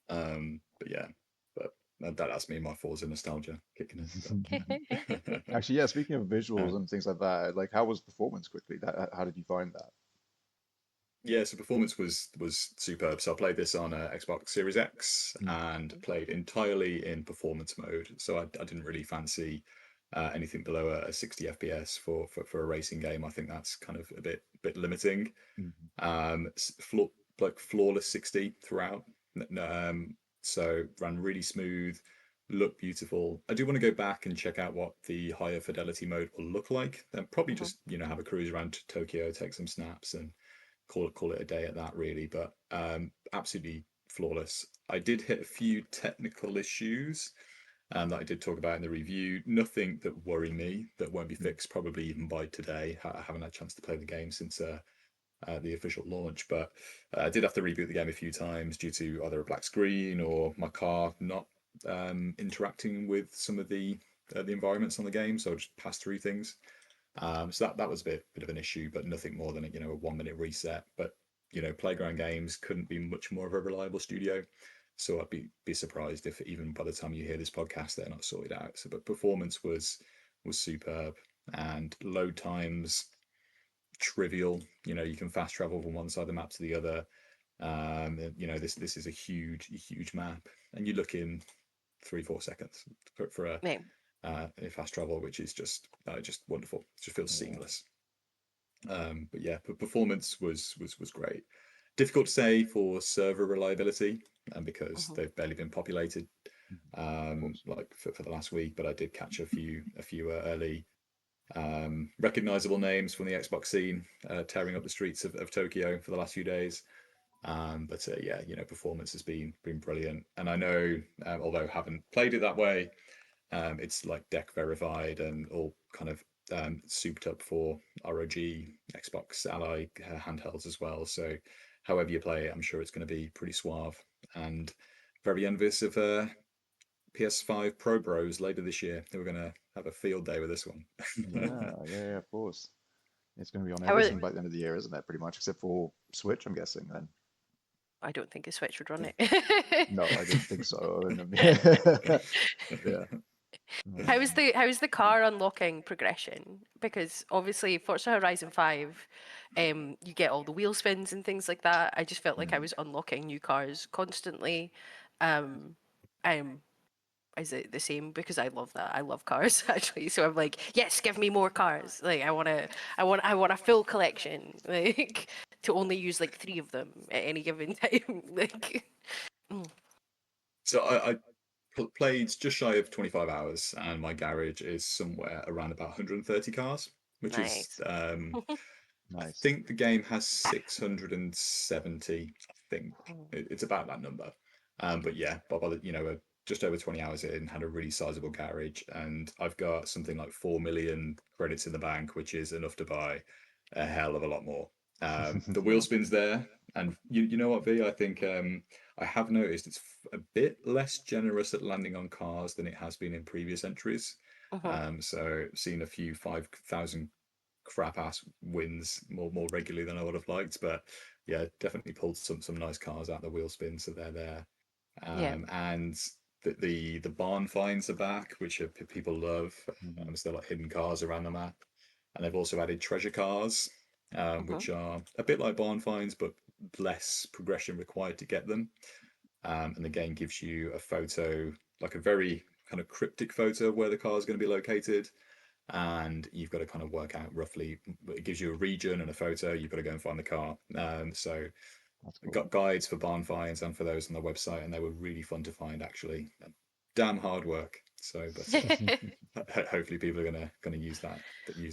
C: But yeah, that's me, my Forza nostalgia kicking in.
A: Actually, yeah. Speaking of visuals and things like that, like how was performance quickly? How did you find that?
C: Yeah, so performance was superb. So I played this on Xbox Series X and played entirely in performance mode. So I didn't really fancy anything below a 60 FPS for a racing game. I think that's kind of a bit limiting. Flawless 60 throughout. So ran really smooth, looked beautiful. I do want to go back and check out what the higher fidelity mode will look like. Then probably just have a cruise around Tokyo, take some snaps, and call it a day at that, really. But absolutely flawless. I did hit a few technical issues that I did talk about in the review. Nothing that worry me, that won't be fixed probably even by today. I haven't had a chance to play the game since the official launch, but I did have to reboot the game a few times due to either a black screen or my car not interacting with some of the environments on the game, so I just passed through things. So that was a bit of an issue, but nothing more than a 1-minute reset. But Playground Games couldn't be much more of a reliable studio, so I'd be surprised if even by the time you hear this podcast they're not sorted out. So, but performance was superb, and load times trivial. You can fast travel from one side of the map to the other. This is a huge map, and you look in 3-4 seconds for a fast travel, which is just wonderful. It just feels seamless. But yeah, performance was great. Difficult to say for server reliability, and because they've barely been populated, like for the last week. But I did catch a few early recognizable names from the Xbox scene tearing up the streets of Tokyo for the last few days. But performance has been brilliant. And I know, although I haven't played it that way, it's like deck verified and all kind of souped up for ROG, Xbox Ally handhelds as well. So however you play it, I'm sure it's going to be pretty suave, and very envious of PS5 Pro Bros later this year. They were going to have a field day with this one.
A: Yeah, of course. It's going to be on
B: How are
A: everything by the end of the year, isn't it? Pretty much, except for Switch, I'm guessing. Then
B: I don't think a Switch would run it.
A: no, I didn't think so. Yeah.
B: How's the car unlocking progression? Because obviously Forza Horizon 5, you get all the wheel spins and things like that. I just felt like I was unlocking new cars constantly. Um, um, is it the same? Because I love that. I love cars actually. So I'm like, yes, give me more cars. Like I want a full collection. Like to only use like 3 of them at any given time. Like.
C: So I played just shy of 25 hours, and my garage is somewhere around about 130 cars, which is
B: Nice.
C: I
A: Nice.
C: think the game has 670. I think it's about that number. But yeah, by the just over 20 hours in, had a really sizable garage, and I've got something like 4 million credits in the bank, which is enough to buy a hell of a lot more. The wheel spins there, and you know what, V? I think I have noticed it's a bit less generous at landing on cars than it has been in previous entries. So seen a few 5,000 crap ass wins more regularly than I would have liked, but yeah, definitely pulled some nice cars out the wheel spin, so they're there.
B: Yeah.
C: And the barn finds are back, which people love. So they're like hidden cars around the map, and they've also added treasure cars, which are a bit like barn finds, but less progression required to get them. And the game gives you a photo, like a very kind of cryptic photo of where the car is going to be located, and you've got to kind of work out roughly. It gives you a region and a photo. You've got to go and find the car. So
A: That's
C: I
A: cool.
C: got guides for barn finds and for those on the website, and they were really fun to find. Actually, damn hard work. So, but hopefully people are gonna use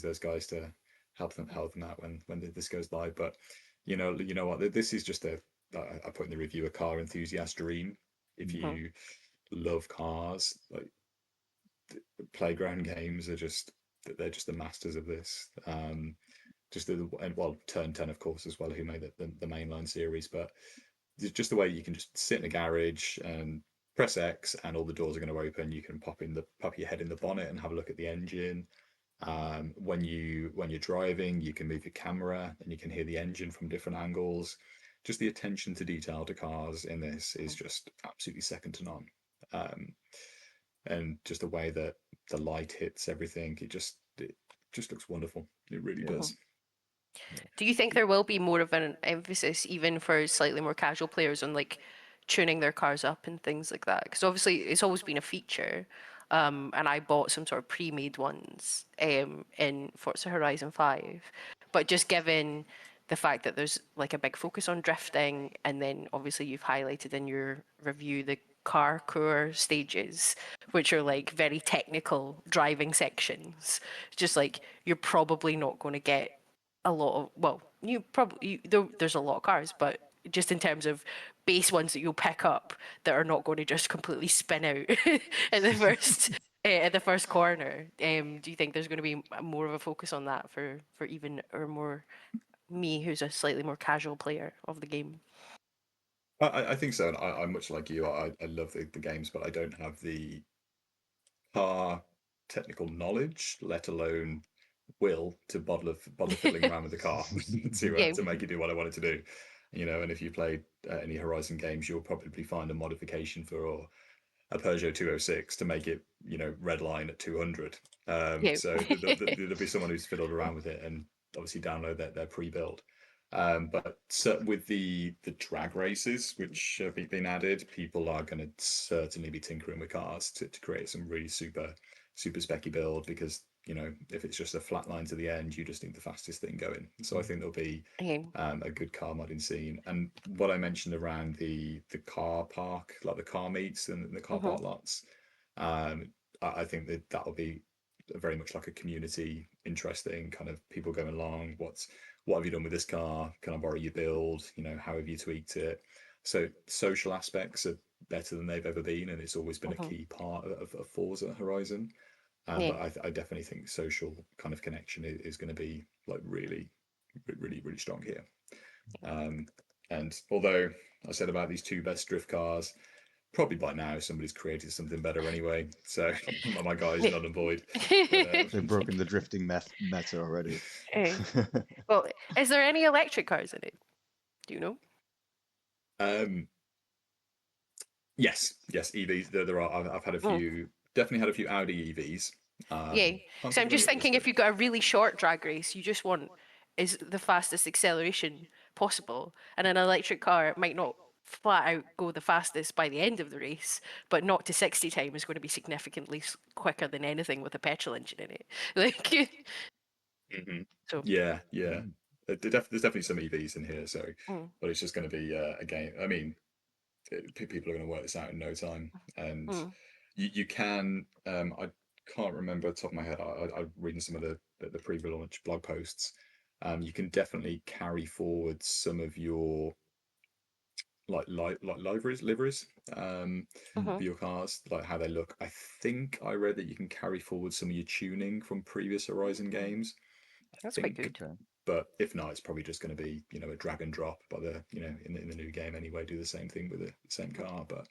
C: those guys to help them out when this goes live. But you know what? This is just I put in the review, a car enthusiast dream. If you love cars, like playground games are just they're just the masters of this. Just well, Turn 10 of course as well, who made the mainline series, but just the way you can just sit in a garage and press X and all the doors are going to open. You can pop your head in the bonnet and have a look at the engine. When you're driving, you can move your camera and you can hear the engine from different angles. Just the attention to detail to cars in this is just absolutely second to none. And just the way that the light hits everything, it just looks wonderful. It really does.
B: Do you think there will be more of an emphasis even for slightly more casual players on like tuning their cars up and things like that? Because obviously it's always been a feature, and I bought some sort of pre-made ones in Forza Horizon 5. But just given the fact that there's like a big focus on drifting, and then obviously you've highlighted in your review the car core stages, which are like very technical driving sections. Just like you're probably not going to get a lot of, well, you probably there's a lot of cars, but just in terms of base ones that you'll pick up that are not going to just completely spin out at the first corner. Do you think there's going to be more of a focus on that for even or more me, who's a slightly more casual player of the game?
C: I think so, and I'm much like you. I love the games, but I don't have the car technical knowledge, let alone will, to bother fiddling around with the car
B: Yeah.
C: to make it do what I want it to do. And if you played any Horizon games, you'll probably find a modification for a Peugeot 206 to make it, red line at 200.
B: Yeah.
C: So there'll be someone who's fiddled around with it and obviously download their pre-build. But with the drag races which have been added, people are going to certainly be tinkering with cars to create some really super specky build, because if it's just a flat line to the end, you just need the fastest thing going. So I think there'll be
B: Okay.
C: a good car modding scene. And what I mentioned around the car park, like the car meets and the car park lots, I think that'll be very much like a community interesting kind of people going along. What have you done with this car? Can I borrow your build? How have you tweaked it? So social aspects are better than they've ever been, and it's always been a key part of Forza Horizon.
B: Yeah.
C: But I definitely think social kind of connection is going to be like really, really, really strong here. And although I said about these two best drift cars, probably by now somebody's created something better anyway. So my guy is null and void. But,
A: They've broken the drifting meta already.
B: Well, is there any electric cars in it? Do you know?
C: Yes, EVs. There are. I've had a few. Definitely had a few Audi EVs.
B: Yeah.
C: Can't
B: So
C: think
B: I'm
C: of
B: just
C: any others,
B: thinking if
C: but
B: you've got a really short drag race, you just want is the fastest acceleration possible. And an electric car might not flat out go the fastest by the end of the race, but 0 to 60 time is going to be significantly quicker than anything with a petrol engine in it. Like, so.
C: yeah.
A: Mm.
C: There's definitely some EVs in here. So,
B: Mm,
C: but it's just going to be a game. I mean, people are going to work this out in no time, and
B: mm,
C: you can. I can't remember off the top of my head. I'm reading some of the pre-launch blog posts. You can definitely carry forward some of your like liveries
B: mm-hmm.
C: for your cars, like how they look. I think I read that you can carry forward some of your tuning from previous Horizon games. I
B: That's quite
C: think,
B: good.
A: Okay.
C: but if not, it's probably just going to be a drag and drop by the in the new game anyway. Do the same thing with the same car, but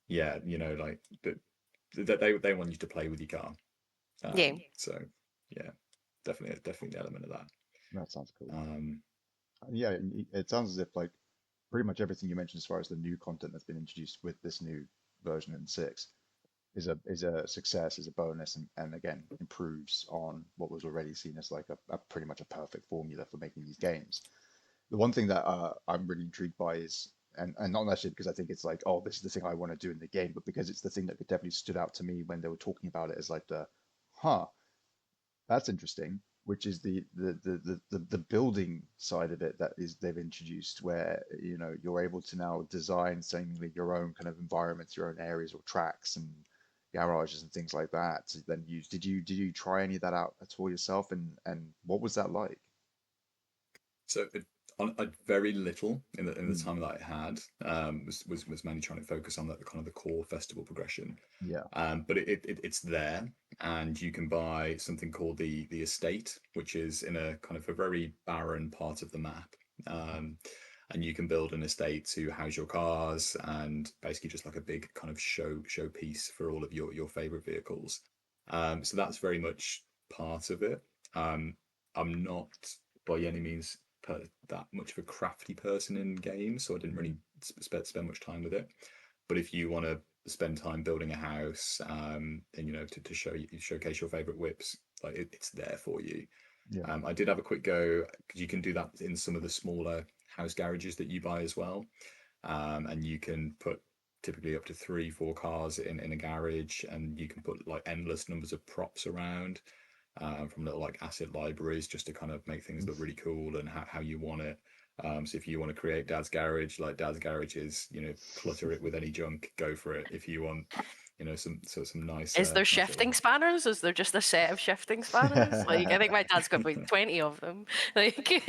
C: yeah, like they want you to play with your car.
B: Yeah.
C: So yeah, definitely an element of that.
A: That sounds cool.
C: Um,
A: Yeah, it sounds as if like pretty much everything you mentioned as far as the new content that's been introduced with this new version in six is a success, is a bonus, and again improves on what was already seen as like a pretty much a perfect formula for making these games. The one thing that I'm really intrigued by is, and not necessarily because I think it's like, oh, this is the thing I want to do in the game, but because it's the thing that definitely stood out to me when they were talking about it as like huh, that's interesting, which is the building side of it that is they've introduced, where you're able to now design seemingly your own kind of environments, your own areas or tracks and garages and things like that to then use. Did you try any of that out at all yourself, and what was that like?
C: so I very little in the
A: Mm,
C: time that I had was mainly trying to focus on the kind of the core festival progression.
A: yeah.
C: But it's there, and you can buy something called the estate, which is in a kind of a very barren part of the map. Um, and you can build an estate to house your cars and basically just like a big kind of showpiece for all of your favorite vehicles. So that's very much part of it. I'm not by any means that much of a crafty person in games, so I didn't really spend much time with it. But if you want to spend time building a house, and to showcase your favorite whips, like it's there for you.
A: Yeah.
C: I did have a quick go because you can do that in some of the smaller house garages that you buy as well, and you can put typically up to 3 4 cars in a garage, and you can put like endless numbers of props around, from little like asset libraries, just to kind of make things look really cool and how you want it. So if you want to create Dad's Garage, like Dad's Garage is, clutter it with any junk, go for it. If you want, some nice,
B: Is there
C: nice
B: shifting
C: little.
B: spanners? Is there just a set of shifting spanners? Like, I think my dad's got about 20 of them. Like,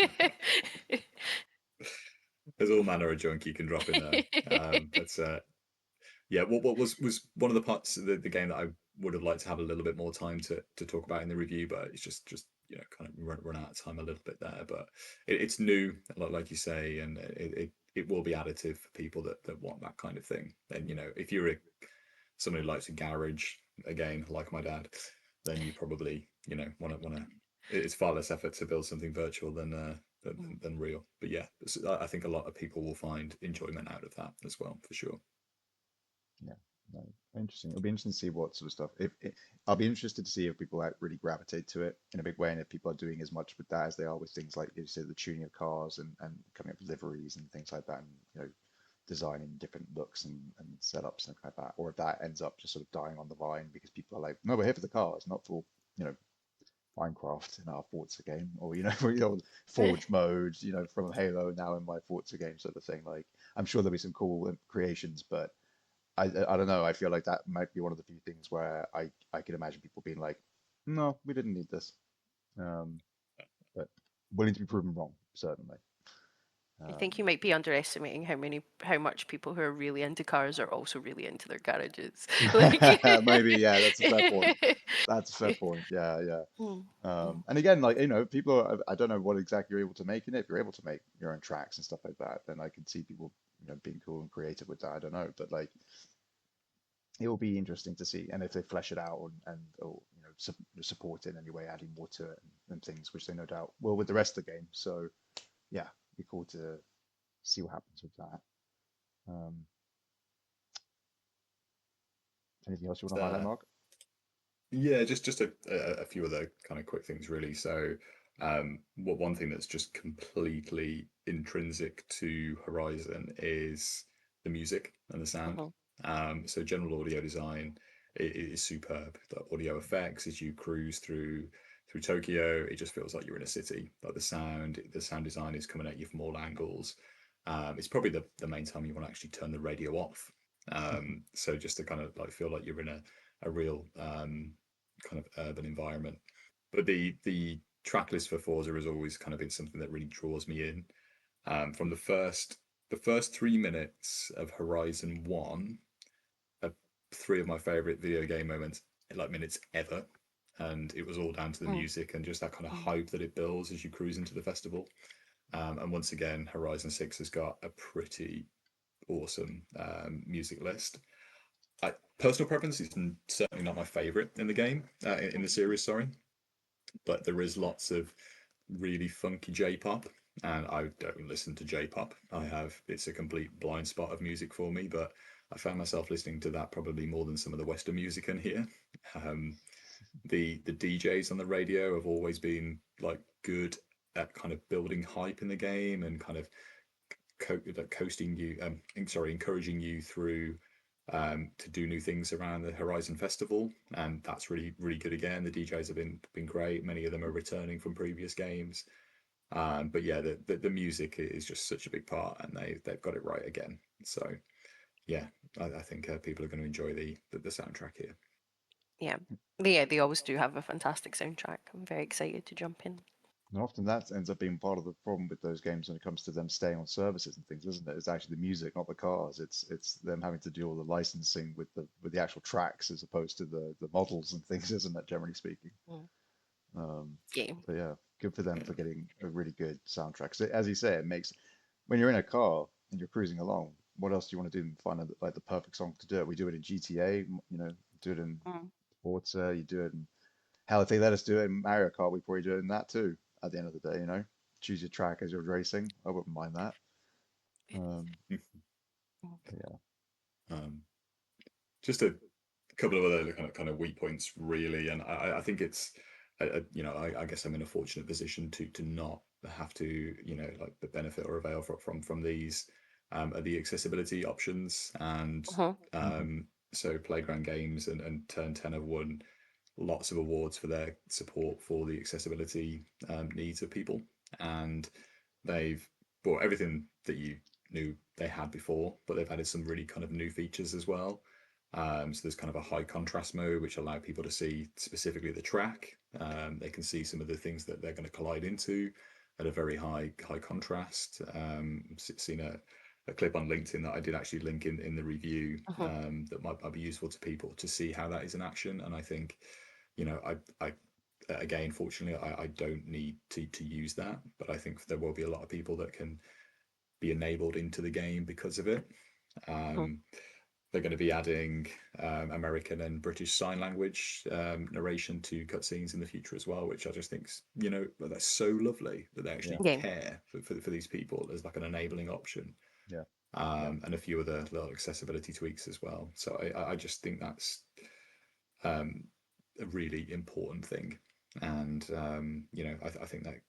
C: There's all manner of junk you can drop in there. But yeah, what was one of the parts of the game that I would have liked to have a little bit more time to talk about in the review, but it's just kind of run out of time a little bit there. But it's new, like you say, and it will be additive for people that want that kind of thing. And if you're somebody who likes a garage, again, like my dad, then you probably want to. It's far less effort to build something virtual than real. But yeah, I think a lot of people will find enjoyment out of that as well, for sure.
A: Yeah, no, interesting. It'll be interesting to see what sort of stuff. I'll be interested to see if people really gravitate to it in a big way, and if people are doing as much with that as they are with things like you said, the tuning of cars and coming up with liveries and things like that, and designing different looks and setups and like that, or if that ends up just sort of dying on the vine because people are like, no, we're here for the cars, not for you know Minecraft in our Forza game, or Forge mode, from Halo now in my Forza game sort of thing. Like, I'm sure there'll be some cool creations, but I don't know. I feel like that might be one of the few things where I could imagine people being like, no, we didn't need this. Um, but willing to be proven wrong, certainly.
B: I think you might be underestimating how much people who are really into cars are also really into their garages. Like,
A: Maybe, yeah, that's a fair point. That's a fair point. Yeah, yeah.
B: Mm,
A: And again, like, people are, I don't know what exactly you're able to make in it. If you're able to make your own tracks and stuff like that, then I can see people, being cool and creative with that. I don't know, but like, it will be interesting to see. And if they flesh it out and or, support it in any way, adding more to it and things, which they no doubt will with the rest of the game. So yeah, be cool to see what happens with that. Um, Anything else you want to highlight, Mark?
C: Yeah, just a few other kind of quick things really. So, one thing that's just completely intrinsic to Horizon is the music and the sound.
B: mhm,
C: So general audio design is superb. The audio effects as you cruise through Tokyo, it just feels like you're in a city. Like the sound design is coming at you from all angles. It's probably the main time you want to actually turn the radio off. So just to kind of like feel like you're in a real kind of urban environment. But the track list for Forza has always kind of been something that really draws me in. From the first 3 minutes of Horizon One are three of my favorite video game moments, like minutes ever. And it was all down to the
B: mm,
C: music and just that kind of
B: mm.
C: hype that it builds as you cruise into the festival. And once again, Horizon 6 has got a pretty awesome music list. Personal preference is certainly not my favorite in the game, in the series, sorry, but there is lots of really funky J-pop, and I don't listen to J-pop. It's a complete blind spot of music for me, but I found myself listening to that probably more than some of the Western music in here. Um, the DJs on the radio have always been like good at kind of building hype in the game and kind of coasting you, encouraging you through to do new things around the Horizon Festival, and that's really really good. Again, the DJs have been great. Many of them are returning from previous games, but yeah, the music is just such a big part, and they've got it right again. So yeah, I think people are going to enjoy the soundtrack here.
B: Yeah. Yeah, they always do have a fantastic soundtrack. I'm very excited to jump in.
A: And often that ends up being part of the problem with those games when it comes to them staying on services and things, isn't it? It's actually the music, not the cars. It's them having to do all the licensing with the actual tracks as opposed to the models and things, isn't it? Generally speaking.
B: Mm.
A: Um,
B: Yeah.
A: so yeah, good for them
C: Yeah.
A: for getting a really good soundtrack. So as you say, it makes when you're in a car and you're cruising along, what else do you want to do than find like the perfect song to do it? We do it in GTA, do it in
B: Mm.
A: Forza, you do it in hell, if they let us do it in Mario Kart, we probably do it in that too. At the end of the day, choose your track as you're racing. I wouldn't mind that. Um, yeah,
C: um, just a couple of other kind of weak points, really, and I think it's, I guess I'm in a fortunate position to not have to, like the benefit or avail from these, are the accessibility options, and
B: Mhm.
C: so Playground Games and Turn 10 have won lots of awards for their support for the accessibility needs of people, and they've brought everything that you knew they had before, but they've added some really kind of new features as well. So there's kind of a high contrast mode, which allow people to see specifically the track. They can see some of the things that they're going to collide into at a very high contrast. Seen a clip on LinkedIn that I did actually link in the review,
B: Mhm.
C: that might be useful to people to see how that is in action. And I think, I again, fortunately, I don't need to use that, but I think there will be a lot of people that can be enabled into the game because of it.
B: Mhm.
C: Um, they're going to be adding American and British Sign Language narration to cutscenes in the future as well, which I just think, that's so lovely that they
A: yeah,
C: actually
B: Yeah.
C: care for these people as like an enabling option,
A: yeah, yeah.
C: and a few other little accessibility tweaks as well. So I just think that's a really important thing, and I think that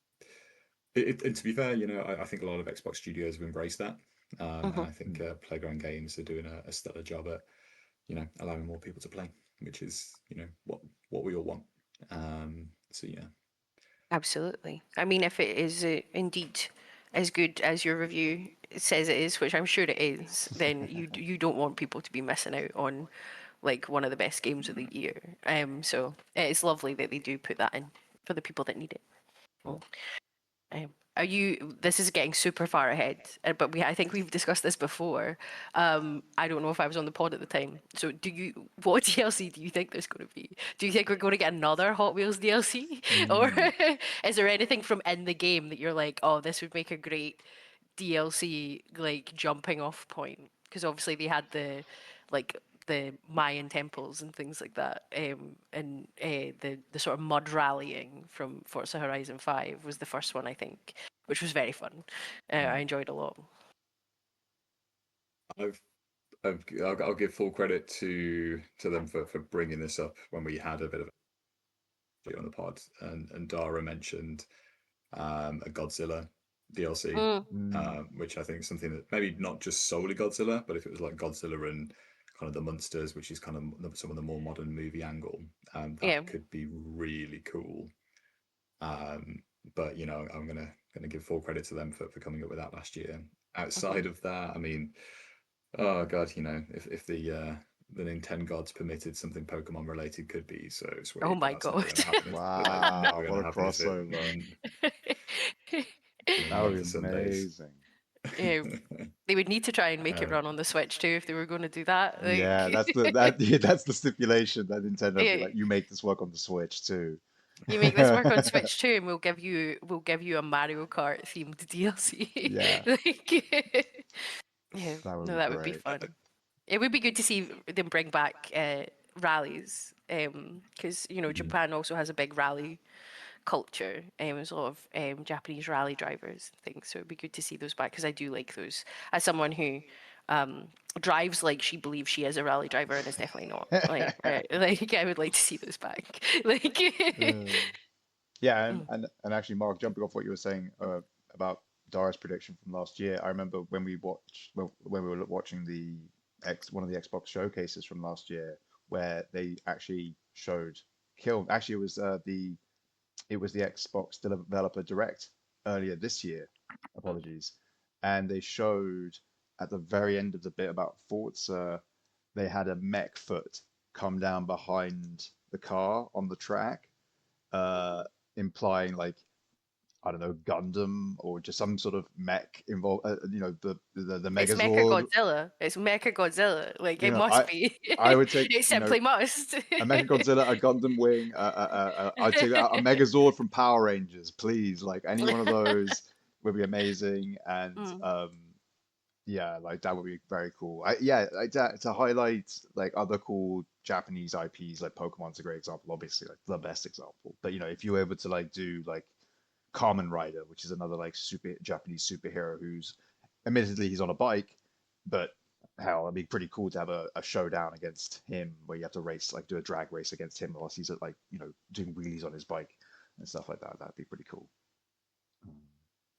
C: and to be fair, I think a lot of Xbox studios have embraced that, and
B: Mhm.
C: I think
A: Mm.
C: Playground Games are doing a stellar job at allowing more people to play, which is what we all want. So yeah.
B: Absolutely. I mean, if it is indeed as good as your review says it is, which I'm sure it is, then you don't want people to be missing out on like one of the best games of the year. So it's lovely that they do put that in for the people that need it.
A: Sure.
B: Um, Are you? This is getting super far ahead, but I think we've discussed this before. I don't know if I was on the pod at the time. So, what DLC do you think there's going to be? Do you think we're going to get another Hot Wheels DLC, or is there anything from in the game that you're like, oh, this would make a great DLC like jumping off point? Because obviously they had like the Mayan temples and things like that, and the sort of mud rallying from Forza Horizon 5 was the first one, I think, which was very fun. I enjoyed a lot.
C: I'll give full credit to them for bringing this up when we had a bit of a on the pod, and Dara mentioned a Godzilla DLC, which I think is something that maybe not just solely Godzilla, but if it was like Godzilla and kind of the monsters, which is kind of some of the more modern movie angle, that could be really cool. But I'm gonna give full credit to them for coming up with that last year. Outside of that, I mean, oh god, if the Nintendo gods permitted, something Pokemon related could be so sweet.
B: Oh my god!
A: Wow, what a crossover! That would be amazing.
B: Yeah, they would need to try and make it run on the Switch too if they were going to do that. Like...
A: Yeah, that's the stipulation that Nintendo be like, you make this work on the Switch too.
B: You make this work on Switch too, and we'll give you a Mario Kart themed DLC.
A: Yeah.
B: Yeah,
A: that
B: would be fun. It would be good to see them bring back rallies, because Japan also has a big rally culture. There's a lot of Japanese rally drivers and things, so it'd be good to see those back because I do like those. As someone who drives like she believes she is a rally driver and is definitely not. Like, like I would like to see those back. Like,
A: yeah, and actually, Mark, jumping off what you were saying about Dara's prediction from last year, I remember when we were watching one of the Xbox showcases from last year, where they actually showed Kill. Actually, it was the Xbox Developer Direct earlier this year. Apologies, and they showed at the very end of the bit about Forza, they had a mech foot come down behind the car on the track, implying like, I don't know, Gundam or just some sort of mech involved. The Megazord.
B: It's Mecha Godzilla. It's Mecha Godzilla. Like it must be.
A: I would take.
B: It simply must.
A: A Mecha Godzilla, a Gundam wing. I'd take a Megazord from Power Rangers, please. Like any one of those would be amazing, and yeah, like that would be very cool. Like to highlight like other cool Japanese IPs, like Pokemon's a great example, obviously like the best example. But if you were able to like do like Kamen Rider, which is another like super Japanese superhero who's admittedly he's on a bike, but hell, it'd be pretty cool to have a showdown against him where you have to race, like do a drag race against him whilst he's like doing wheelies on his bike and stuff like that. That'd be pretty cool.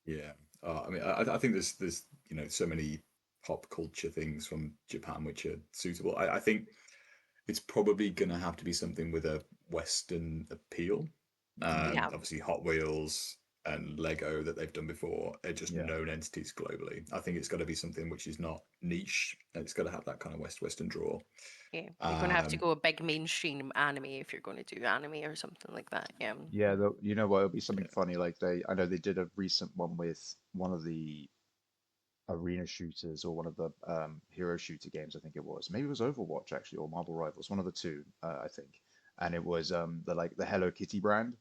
C: Yeah, I mean, I think there's so many pop culture things from Japan which are suitable. I think it's probably gonna have to be something with a Western appeal. Obviously, Hot Wheels and Lego that they've done before are just known entities globally. I think it's got to be something which is not niche. It's got to have that kind of Western draw.
B: Yeah, you're going to have to go a big mainstream anime if you're going to do anime or something like that. Yeah.
A: Yeah, you know what? It'll be something funny. Like I know they did a recent one with one of the arena shooters or one of the hero shooter games. I think it was. Maybe it was Overwatch actually, or Marvel Rivals. One of the two, I think. And it was the Hello Kitty brand.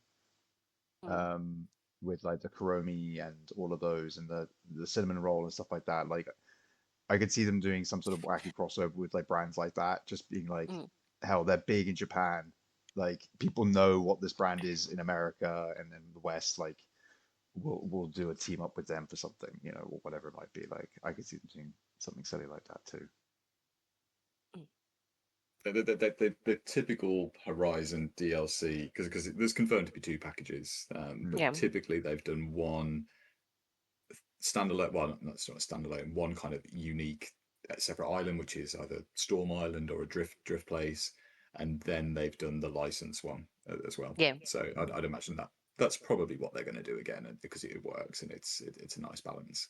A: With like the Kuromi and all of those and the cinnamon roll and stuff like that. Like I could see them doing some sort of wacky crossover with like brands like that, just being like, hell, they're big in Japan. Like people know what this brand is in America and then the West. Like we'll do a team up with them for something, or whatever it might be. Like I could see them doing something silly like that too.
C: The typical Horizon DLC, because there's confirmed to be two packages, but typically they've done one standalone, well, that's not a standalone, one kind of unique separate island, which is either Storm Island or a drift place, and then they've done the license one as well.
B: Yeah.
C: So I'd imagine that's probably what they're going to do again, because it works and it's a nice balance.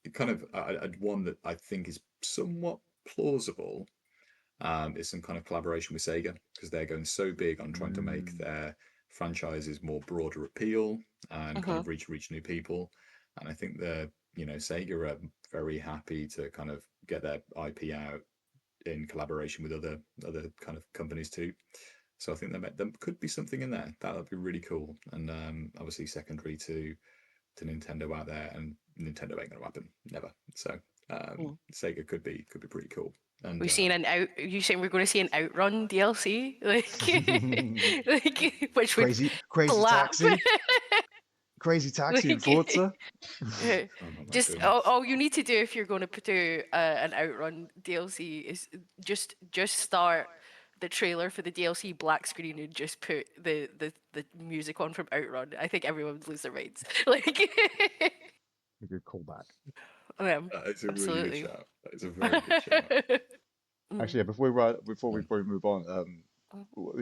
C: It kind of one that I think is somewhat plausible is some kind of collaboration with Sega, because they're going so big on trying to make their franchise's more broader appeal and kind
B: Mhm.
C: of reach new people. And I think Sega are very happy to kind of get their IP out in collaboration with other kind of companies too. So I think there could be something in there that would be really cool, and obviously secondary to Nintendo out there, and Nintendo ain't gonna happen, never. So Sega could be pretty cool. And
B: We've seen you saying we're going to see an Outrun DLC, like which would
A: crazy
B: slap.
A: taxi in Forza.
B: Just all you need to do if you're going to do an Outrun DLC is just start the trailer for the DLC black screen and just put the music on from Outrun. I think everyone would lose their minds. Like
A: A good callback.
C: It's a
B: absolutely.
C: really good shout. That is a very good shout.
A: Actually, yeah, before we probably move on,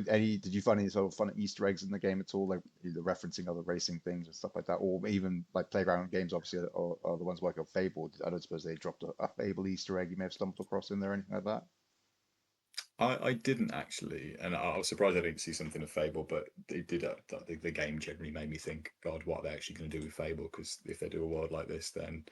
A: did you find any sort of fun Easter eggs in the game at all, like either referencing other racing things and stuff like that, or even like playground games? Obviously, are the ones working on Fable. I don't suppose they dropped a Fable Easter egg you may have stumbled across in there, or anything like that.
C: I didn't actually, and I was surprised I didn't see something of Fable, but it did. The game generally made me think, God, what are they actually going to do with Fable? Because if they do a world like this, then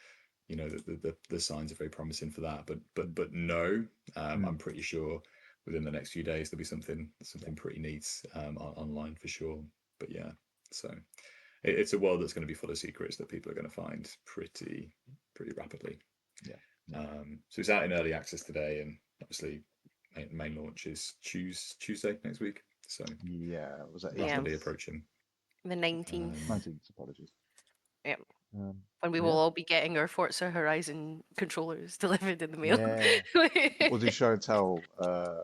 C: the signs are very promising for that. But no, I'm pretty sure within the next few days there'll be something pretty neat online for sure. But yeah, so it's a world that's going to be full of secrets that people are going to find pretty rapidly.
A: Yeah.
C: So it's out in early access today, and obviously main launch is Tuesday next week. So
A: yeah, was that
C: rapidly approaching.
B: The 19th.
A: 19th, apologies.
B: Yeah. When we will all be getting our Forza Horizon controllers delivered in the mail.
A: Yeah. We'll do show and tell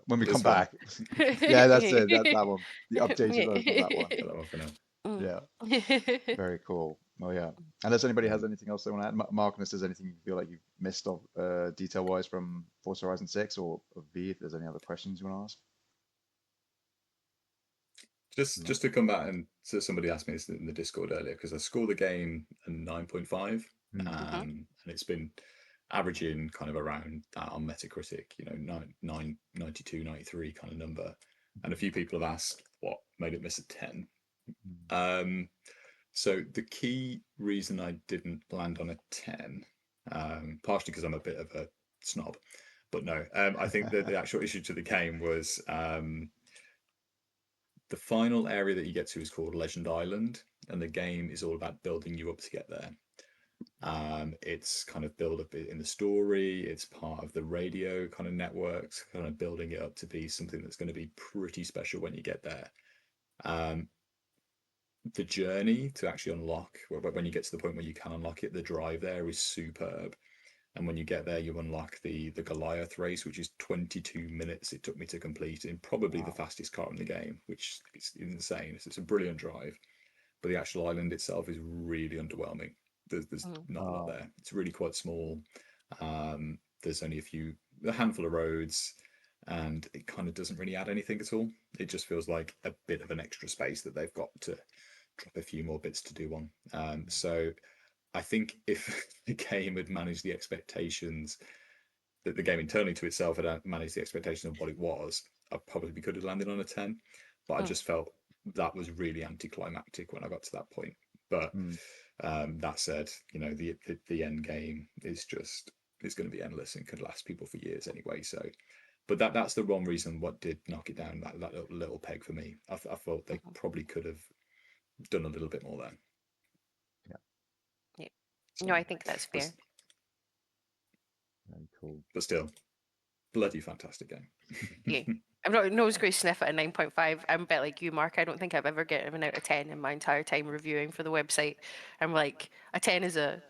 A: when we come back. Yeah, that's it. That one. The updated version of that one.
C: That one for now.
A: Yeah. Very cool. Well, yeah. Unless anybody has anything else they want to add, Mark, unless there's anything you feel like you've missed of detail-wise from Forza Horizon 6 or V, if there's any other questions you want to ask.
C: Just to come back, and so somebody asked me this in the Discord earlier, because I scored the game a 9.5, and it's been averaging kind of around that on Metacritic, 92, 93 kind of number. And a few people have asked what made it miss a 10. So the key reason I didn't land on a 10, partially because I'm a bit of a snob, but no, I think that the actual issue to the game was the final area that you get to is called Legend Island, and the game is all about building you up to get there. It's kind of build up in the story. It's part of the radio kind of networks, kind of building it up to be something that's going to be pretty special when you get there. The journey to actually unlock, when you get to the point where you can unlock it, the drive there is superb. And when you get there, you unlock the Goliath race, which is 22 minutes it took me to complete in probably the fastest car in the game, which is insane. It's a brilliant drive. But the actual island itself is really underwhelming. There's not a lot there. It's really quite small. There's only a handful of roads, and it kind of doesn't really add anything at all. It just feels like a bit of an extra space that they've got to drop a few more bits to do on. So I think if the game had managed the expectations, that the game internally to itself had managed the expectation of what it was, I probably could have landed on a 10. But I just felt that was really anticlimactic when I got to that point. But that said, the end game is going to be endless and could last people for years anyway. So, but that's the one reason what did knock it down, that little peg for me. I thought they probably could have done a little bit more there.
B: So, no, I think that's fair.
A: Very cool.
C: But still, bloody fantastic game.
B: Yeah. I'm not always going to sniff at a 9.5. I'm a bit like you, Mark. I don't think I've ever given an out of 10 in my entire time reviewing for the website. I'm like, a 10 is a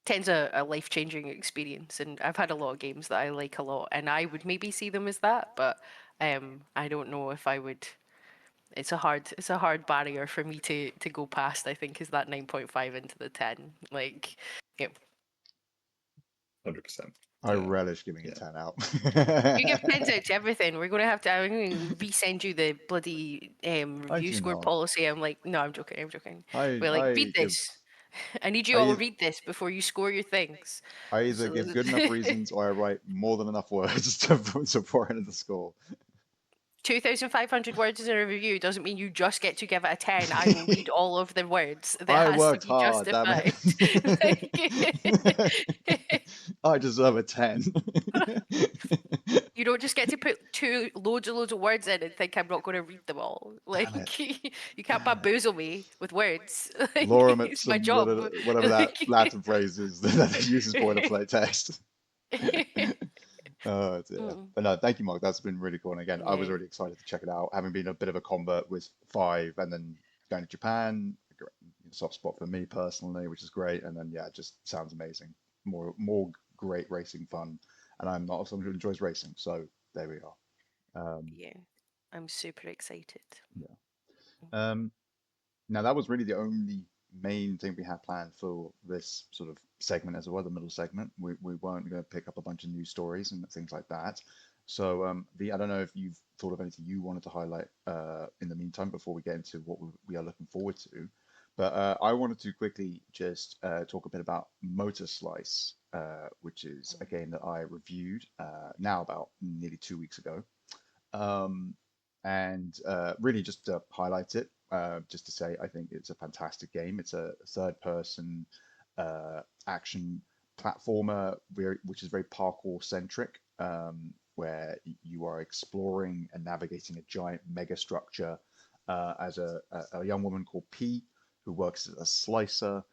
B: life-changing experience, and I've had a lot of games that I like a lot, and I would maybe see them as that, but I don't know if I would. It's a hard barrier for me to go past, I think, is that 9.5 into the 10. Like, yeah.
C: 100%.
A: I relish giving a 10 out.
B: You give 10s out to everything. I'm going to resend you the bloody review score policy. I'm like, no, I'm joking. We're like, read this. I need you all to read this before you score your things.
A: I either give good enough reasons or I write more than enough words to pour into the score.
B: 2,500 words in a review doesn't mean you just get to give it a 10. I will read all of the words. That
A: I
B: has to
A: worked
B: be
A: hard, damn
B: justified.
A: it. I deserve a 10.
B: You don't just get to put loads of words in and think I'm not going to read them all. Like, you can't bamboozle me with words. Like,
A: Lorem
B: it's my
A: ipsum,
B: job.
A: whatever that Latin phrase is that they use as boilerplate text. Oh dear. But no, thank you, Mark. That's been really cool. And again, I was
B: Yeah.
A: really excited to check it out, having been a bit of a convert with 5 and then going to Japan. Soft spot for me personally, which is great. And then yeah, it just sounds amazing. More great racing fun. And I'm not someone who enjoys racing, so there we are.
B: Yeah, I'm super excited.
A: Yeah. Now that was really the only main thing we had planned for this sort of segment as well, the middle segment. We weren't going to pick up a bunch of news stories and things like that. So I don't know if you've thought of anything you wanted to highlight in the meantime before we get into what we are looking forward to. But I wanted to quickly just talk a bit about Motorslice, which is a game that I reviewed now about nearly 2 weeks ago. And really just to highlight it, just to say I think it's a fantastic game. It's a third-person action platformer, which is very parkour centric, where you are exploring and navigating a giant mega structure as a young woman called P, who works as a slicer,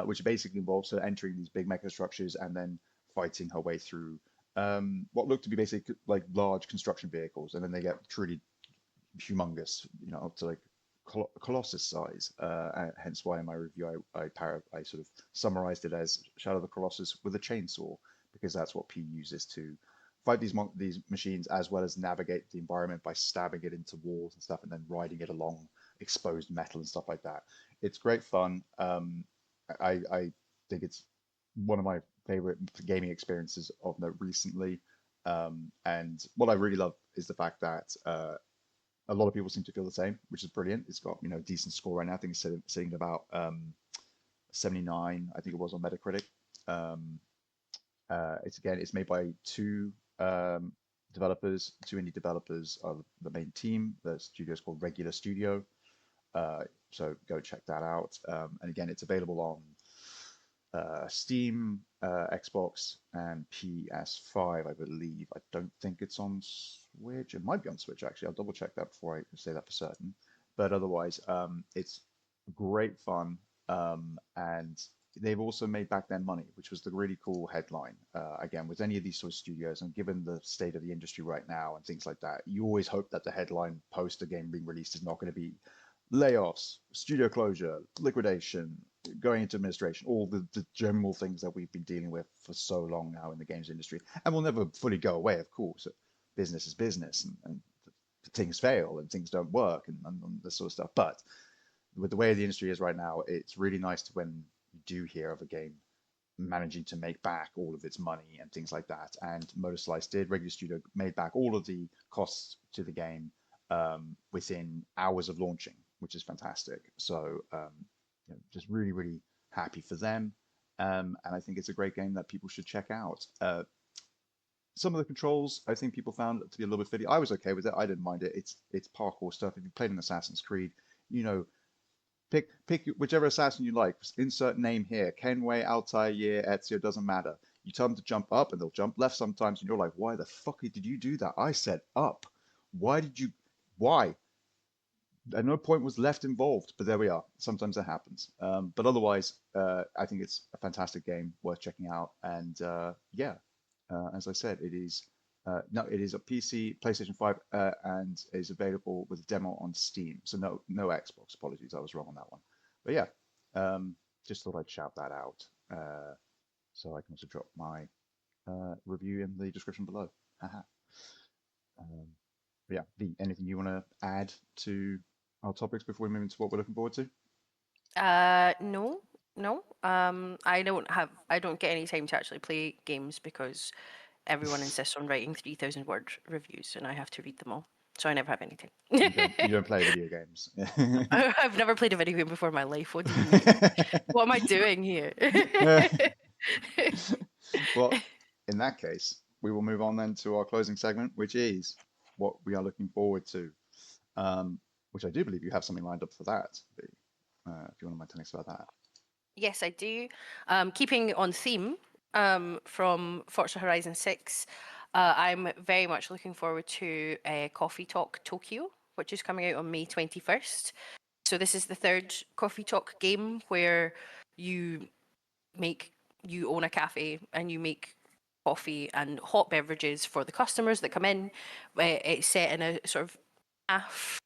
A: which basically involves her entering these big mega structures and then fighting her way through what look to be basically like large construction vehicles, and then they get truly humongous, up to like Colossus size. Hence why in my review I sort of summarized it as Shadow of the Colossus with a chainsaw, because that's what P uses to fight these machines, as well as navigate the environment by stabbing it into walls and stuff, and then riding it along exposed metal and stuff like that. It's great fun. I think it's one of my favorite gaming experiences of note recently. And what I really love is the fact that a lot of people seem to feel the same, which is brilliant. It's got a decent score right now. I think it's sitting at about 79, I think it was, on Metacritic. It's made by two developers, two indie developers of the main team. The studio is called Regular Studio. So go check that out. And again, it's available on Steam, Xbox, and PS5, I believe. I don't think it's on Switch. It might be on Switch, actually. I'll double check that before I say that for certain. But otherwise, it's great fun. And they've also made back their money, which was the really cool headline. Again, with any of these sort of studios, and given the state of the industry right now and things like that, you always hope that the headline post a game being released is not going to be layoffs, studio closure, liquidation, going into administration, all the general things that we've been dealing with for so long now in the games industry, and will never fully go away, of course. Business is business, and things fail and things don't work, and this sort of stuff. But with the way the industry is right now, it's really nice when you do hear of a game managing to make back all of its money and things like that. And Motorslice did. Regular Studio made back all of the costs to the game within hours of launching, which is fantastic. So just really, really happy for them. And I think it's a great game that people should check out. Some of the controls I think people found to be a little bit fiddly. I was okay with it. I didn't mind it. It's parkour stuff. If you played an Assassin's Creed, pick whichever assassin you like. Insert name here. Kenway, Altair, Ezio, doesn't matter. You tell them to jump up and they'll jump left sometimes, and you're like, why the fuck did you do that? I said up. Why? At no point was left involved, but there we are. Sometimes that happens. But otherwise, I think it's a fantastic game worth checking out. And as I said, it is a PC, PlayStation 5, and is available with a demo on Steam. So no Xbox. Apologies, I was wrong on that one. But yeah, just thought I'd shout that out. So I can also drop my review in the description below. Haha. Yeah, V, anything you want to add to our topics before we move into what we're looking forward to?
B: No. I don't get any time to actually play games because everyone insists on writing 3,000 word reviews and I have to read them all. So I never have any time.
A: You don't play video games.
B: I've never played a video game before in my life. What do you mean? What am I doing here?
A: Well, in that case, we will move on then to our closing segment, which is what we are looking forward to, which I do believe you have something lined up for that. If you want to mind telling us about that.
B: Yes, I do. Keeping on theme from Forza Horizon 6, I'm very much looking forward to Coffee Talk Tokyo, which is coming out on May 21st. So this is the third Coffee Talk game where you own a cafe and you make coffee and hot beverages for the customers that come in. It's set in a sort of half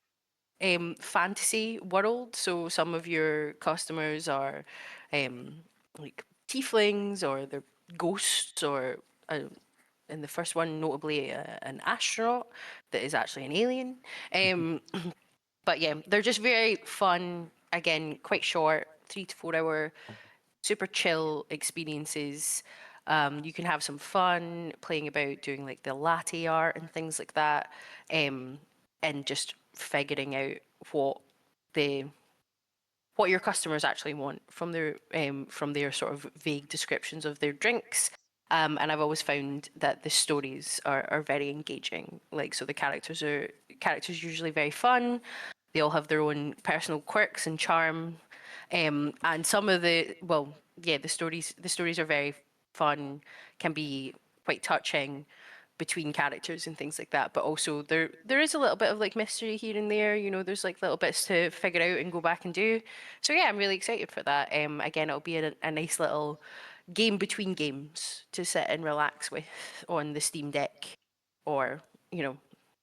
B: fantasy world. So some of your customers are like tieflings, or they're ghosts, or in the first one, notably an astronaut that is actually an alien. But yeah, they're just very fun. Again, quite short, 3 to 4 hour, super chill experiences. You can have some fun playing about, doing like the latte art and things like that, and just figuring out what the what your customers actually want from their sort of vague descriptions of their drinks. And I've always found that the stories are very engaging. Like, so the characters usually very fun. They all have their own personal quirks and charm. And some of the stories are very fun, can be quite touching between characters and things like that. But also there is a little bit of like mystery here and there. You know, there's like little bits to figure out and go back and do. So yeah, I'm really excited for that. Again, it'll be a nice little game between games to sit and relax with on the Steam Deck, or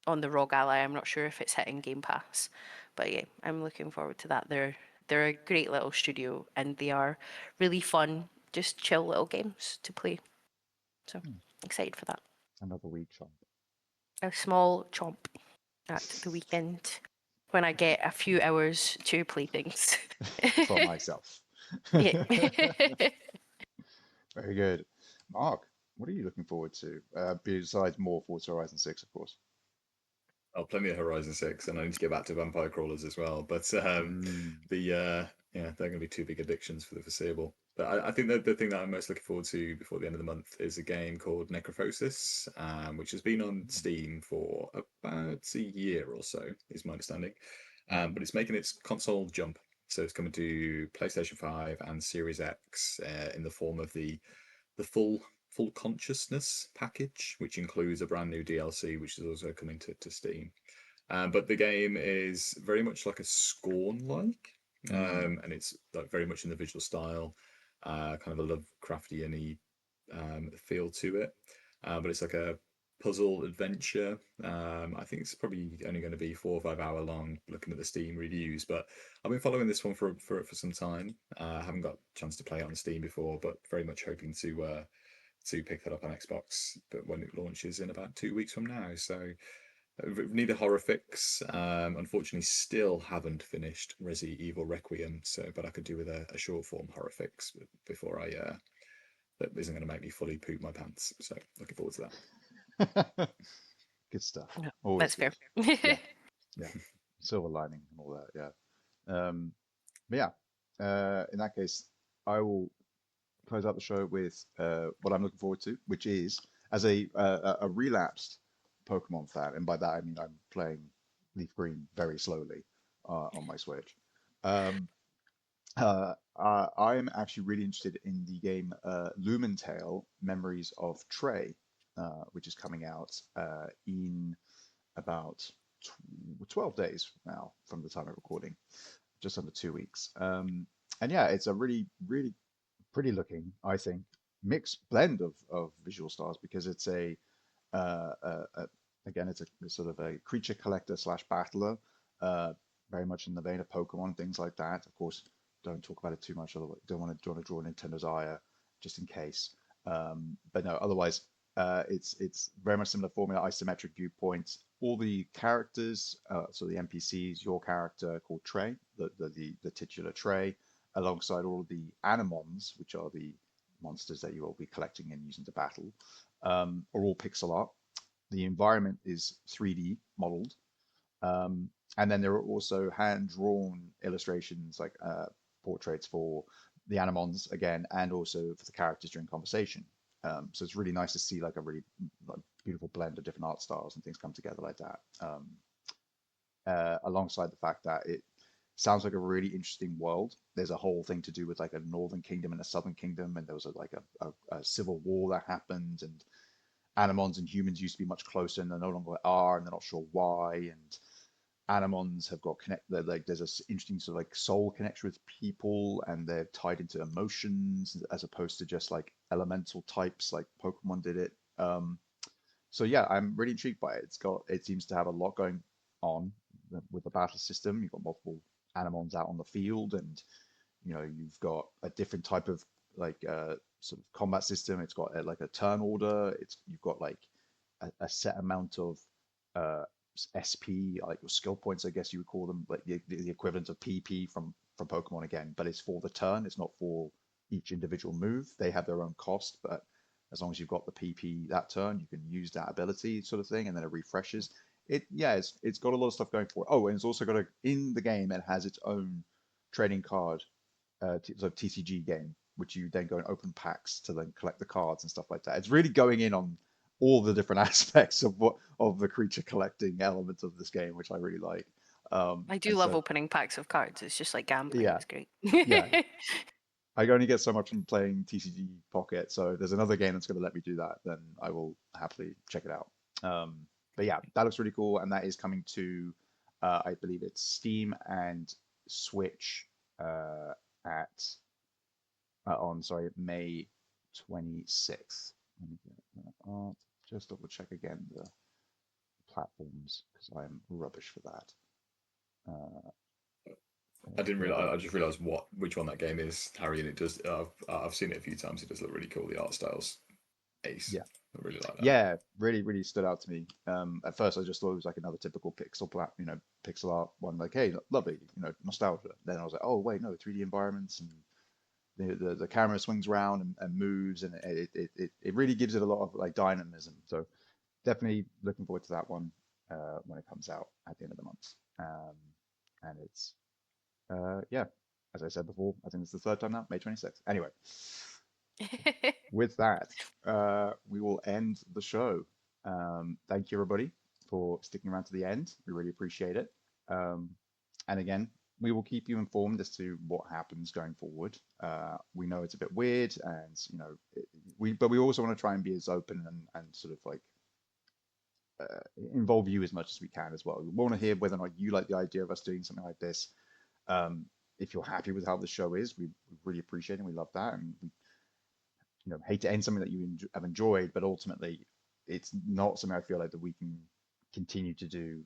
B: on the ROG Ally. I'm not sure if it's hitting Game Pass, but yeah, I'm looking forward to that. They're a great little studio, and they are really fun, just chill little games to play. So excited for that.
A: Another week chomp.
B: A small chomp at the weekend when I get a few hours to play things.
A: For myself.
B: Yeah.
A: Very good. Mark, what are you looking forward to? Besides more Forza Horizon 6, of course.
C: Oh, plenty of Horizon 6, and I need to get back to Vampire Crawlers as well. But they're going to be two big addictions for the foreseeable. But I think the thing that I'm most looking forward to before the end of the month is a game called Necrophosis, which has been on Steam for about a year or so, is my understanding. But it's making its console jump. So it's coming to PlayStation 5 and Series X in the form of the full consciousness package, which includes a brand new DLC, which is also coming to Steam. But the game is very much like a Scorn-like, and it's like very much in the visual style, kind of a Lovecraftian-y feel to it. But it's like a puzzle adventure. I think it's probably only going to be 4 or 5 hour long, looking at the Steam reviews. But I've been following this one for some time. I haven't got a chance to play it on Steam before, but very much hoping to pick that up on Xbox, but when it launches in about 2 weeks from now. So need a horror fix. Unfortunately, still haven't finished Resident Evil Requiem. So, but I could do with a short form horror fix before that isn't going to make me fully poop my pants. So looking forward to
A: that. Good stuff.
B: Yeah,
A: Always
B: that's
A: good.
B: fair.
A: Yeah. Silver lining and all that. Yeah. But yeah. In that case, I will close out the show with what I'm looking forward to, which is as a relapsed Pokemon fan, and by that I mean I'm playing Leaf Green very slowly on my Switch. I'm actually really interested in the game Lumentale Memories of Trey, which is coming out in about 12 days now from the time of recording, just under 2 weeks. And yeah, it's a really, really pretty looking, I think, mixed blend of visual styles, because it's again, it's a sort of a creature collector slash battler, very much in the vein of Pokemon, things like that. Of course, don't talk about it too much, otherwise don't want to draw Nintendo's ire just in case. But no, otherwise, it's very much similar formula, isometric viewpoints. All the characters, so the NPCs, your character called Trey, the titular Trey, alongside all of the Animons, which are the monsters that you will be collecting and using to battle, are all pixel art. The environment is 3D modeled. And then there are also hand-drawn illustrations, like portraits for the Animons again, and also for the characters during conversation. So it's really nice to see like a really like, beautiful blend of different art styles and things come together like that. Alongside the fact that it sounds like a really interesting world. There's a whole thing to do with like a northern kingdom and a southern kingdom, and there was a civil war that happened, and Animons and humans used to be much closer, and they no longer are, and they're not sure why. And Animons have got like there's this interesting sort of like soul connection with people, and they're tied into emotions as opposed to just like elemental types like Pokemon did it. So yeah, I'm really intrigued by it. It seems to have a lot going on with the battle system. You've got multiple Animons out on the field, and you've got a different type of like sort of combat system. It's got like a turn order. You've got like a set amount of uh, SP, like your skill points, I guess you would call them, like the equivalent of PP from Pokemon again. But it's for the turn. It's not for each individual move. They have their own cost, but as long as you've got the PP that turn, you can use that ability sort of thing, and then it refreshes. It's got a lot of stuff going for it. Oh, and it's also got in the game. It has its own trading card, sort of TCG game, which you then go and open packs to then collect the cards and stuff like that. It's really going in on all the different aspects of the creature collecting element of this game, which I really like.
B: I do
A: And
B: love
A: so
B: opening packs of cards. It's just like gambling.
A: yeah,
B: It's great.
A: yeah. I only get so much from playing TCG Pocket, so if there's another game that's going to let me do that, then I will happily check it out. But yeah, that looks really cool, and that is coming to, I believe it's Steam and Switch at on May 26th. Let me get that up. Just double check again the platforms because I'm rubbish for that.
C: I didn't realize. I just realized which one that game is, Harry, and it does. I've seen it a few times. It does look really cool. The art style's ace.
A: Yeah,
C: I really like that.
A: yeah, really, really stood out to me. At first, I just thought it was like another typical pixel art one. Like, hey, lovely, nostalgia. Then I was like, oh wait, no, 3D environments, and the camera swings around and moves, and it really gives it a lot of like dynamism. So definitely looking forward to that one when it comes out at the end of the month. And it's yeah, as I said before, I think it's the third time now, May 26th. Anyway, with that, we will end the show. Thank you, everybody, for sticking around to the end. We really appreciate it. And again, we will keep you informed as to what happens going forward. We know it's a bit weird, and but we also want to try and be as open and sort of like involve you as much as we can as well. We want to hear whether or not you like the idea of us doing something like this. If you're happy with how the show is, we really appreciate it. And we love that, and we hate to end something that you have enjoyed, but ultimately, it's not something I feel like that we can continue to do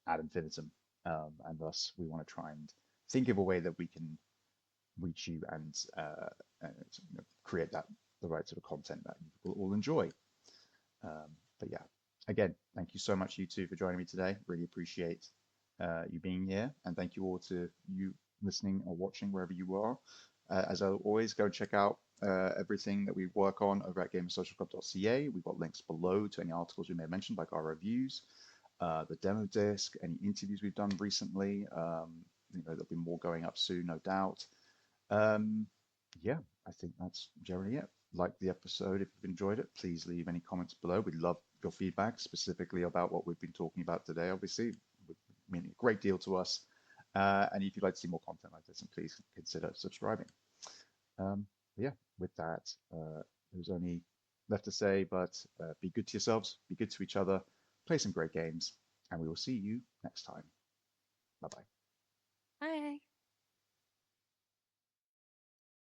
A: ad infinitum. And thus, we want to try and think of a way that we can reach you and create the right sort of content that you will all enjoy. But yeah, again, thank you so much, you two, for joining me today. Really appreciate you being here, and thank you all to you listening or watching wherever you are. As always, go check out everything that we work on over at gamersocialclub.ca. We've got links below to any articles we may have mentioned, like our reviews, the demo disc, any interviews we've done recently. There'll be more going up soon, no doubt. Yeah, I think that's generally it. Like the episode, if you've enjoyed it, please leave any comments below. We'd love your feedback, specifically about what we've been talking about today. Obviously, it would mean a great deal to us. And if you'd like to see more content like this, then please consider subscribing. Yeah, with that, there's only left to say, but be good to yourselves, be good to each other, play some great games, and we will see you next time. Bye-bye.
B: Bye.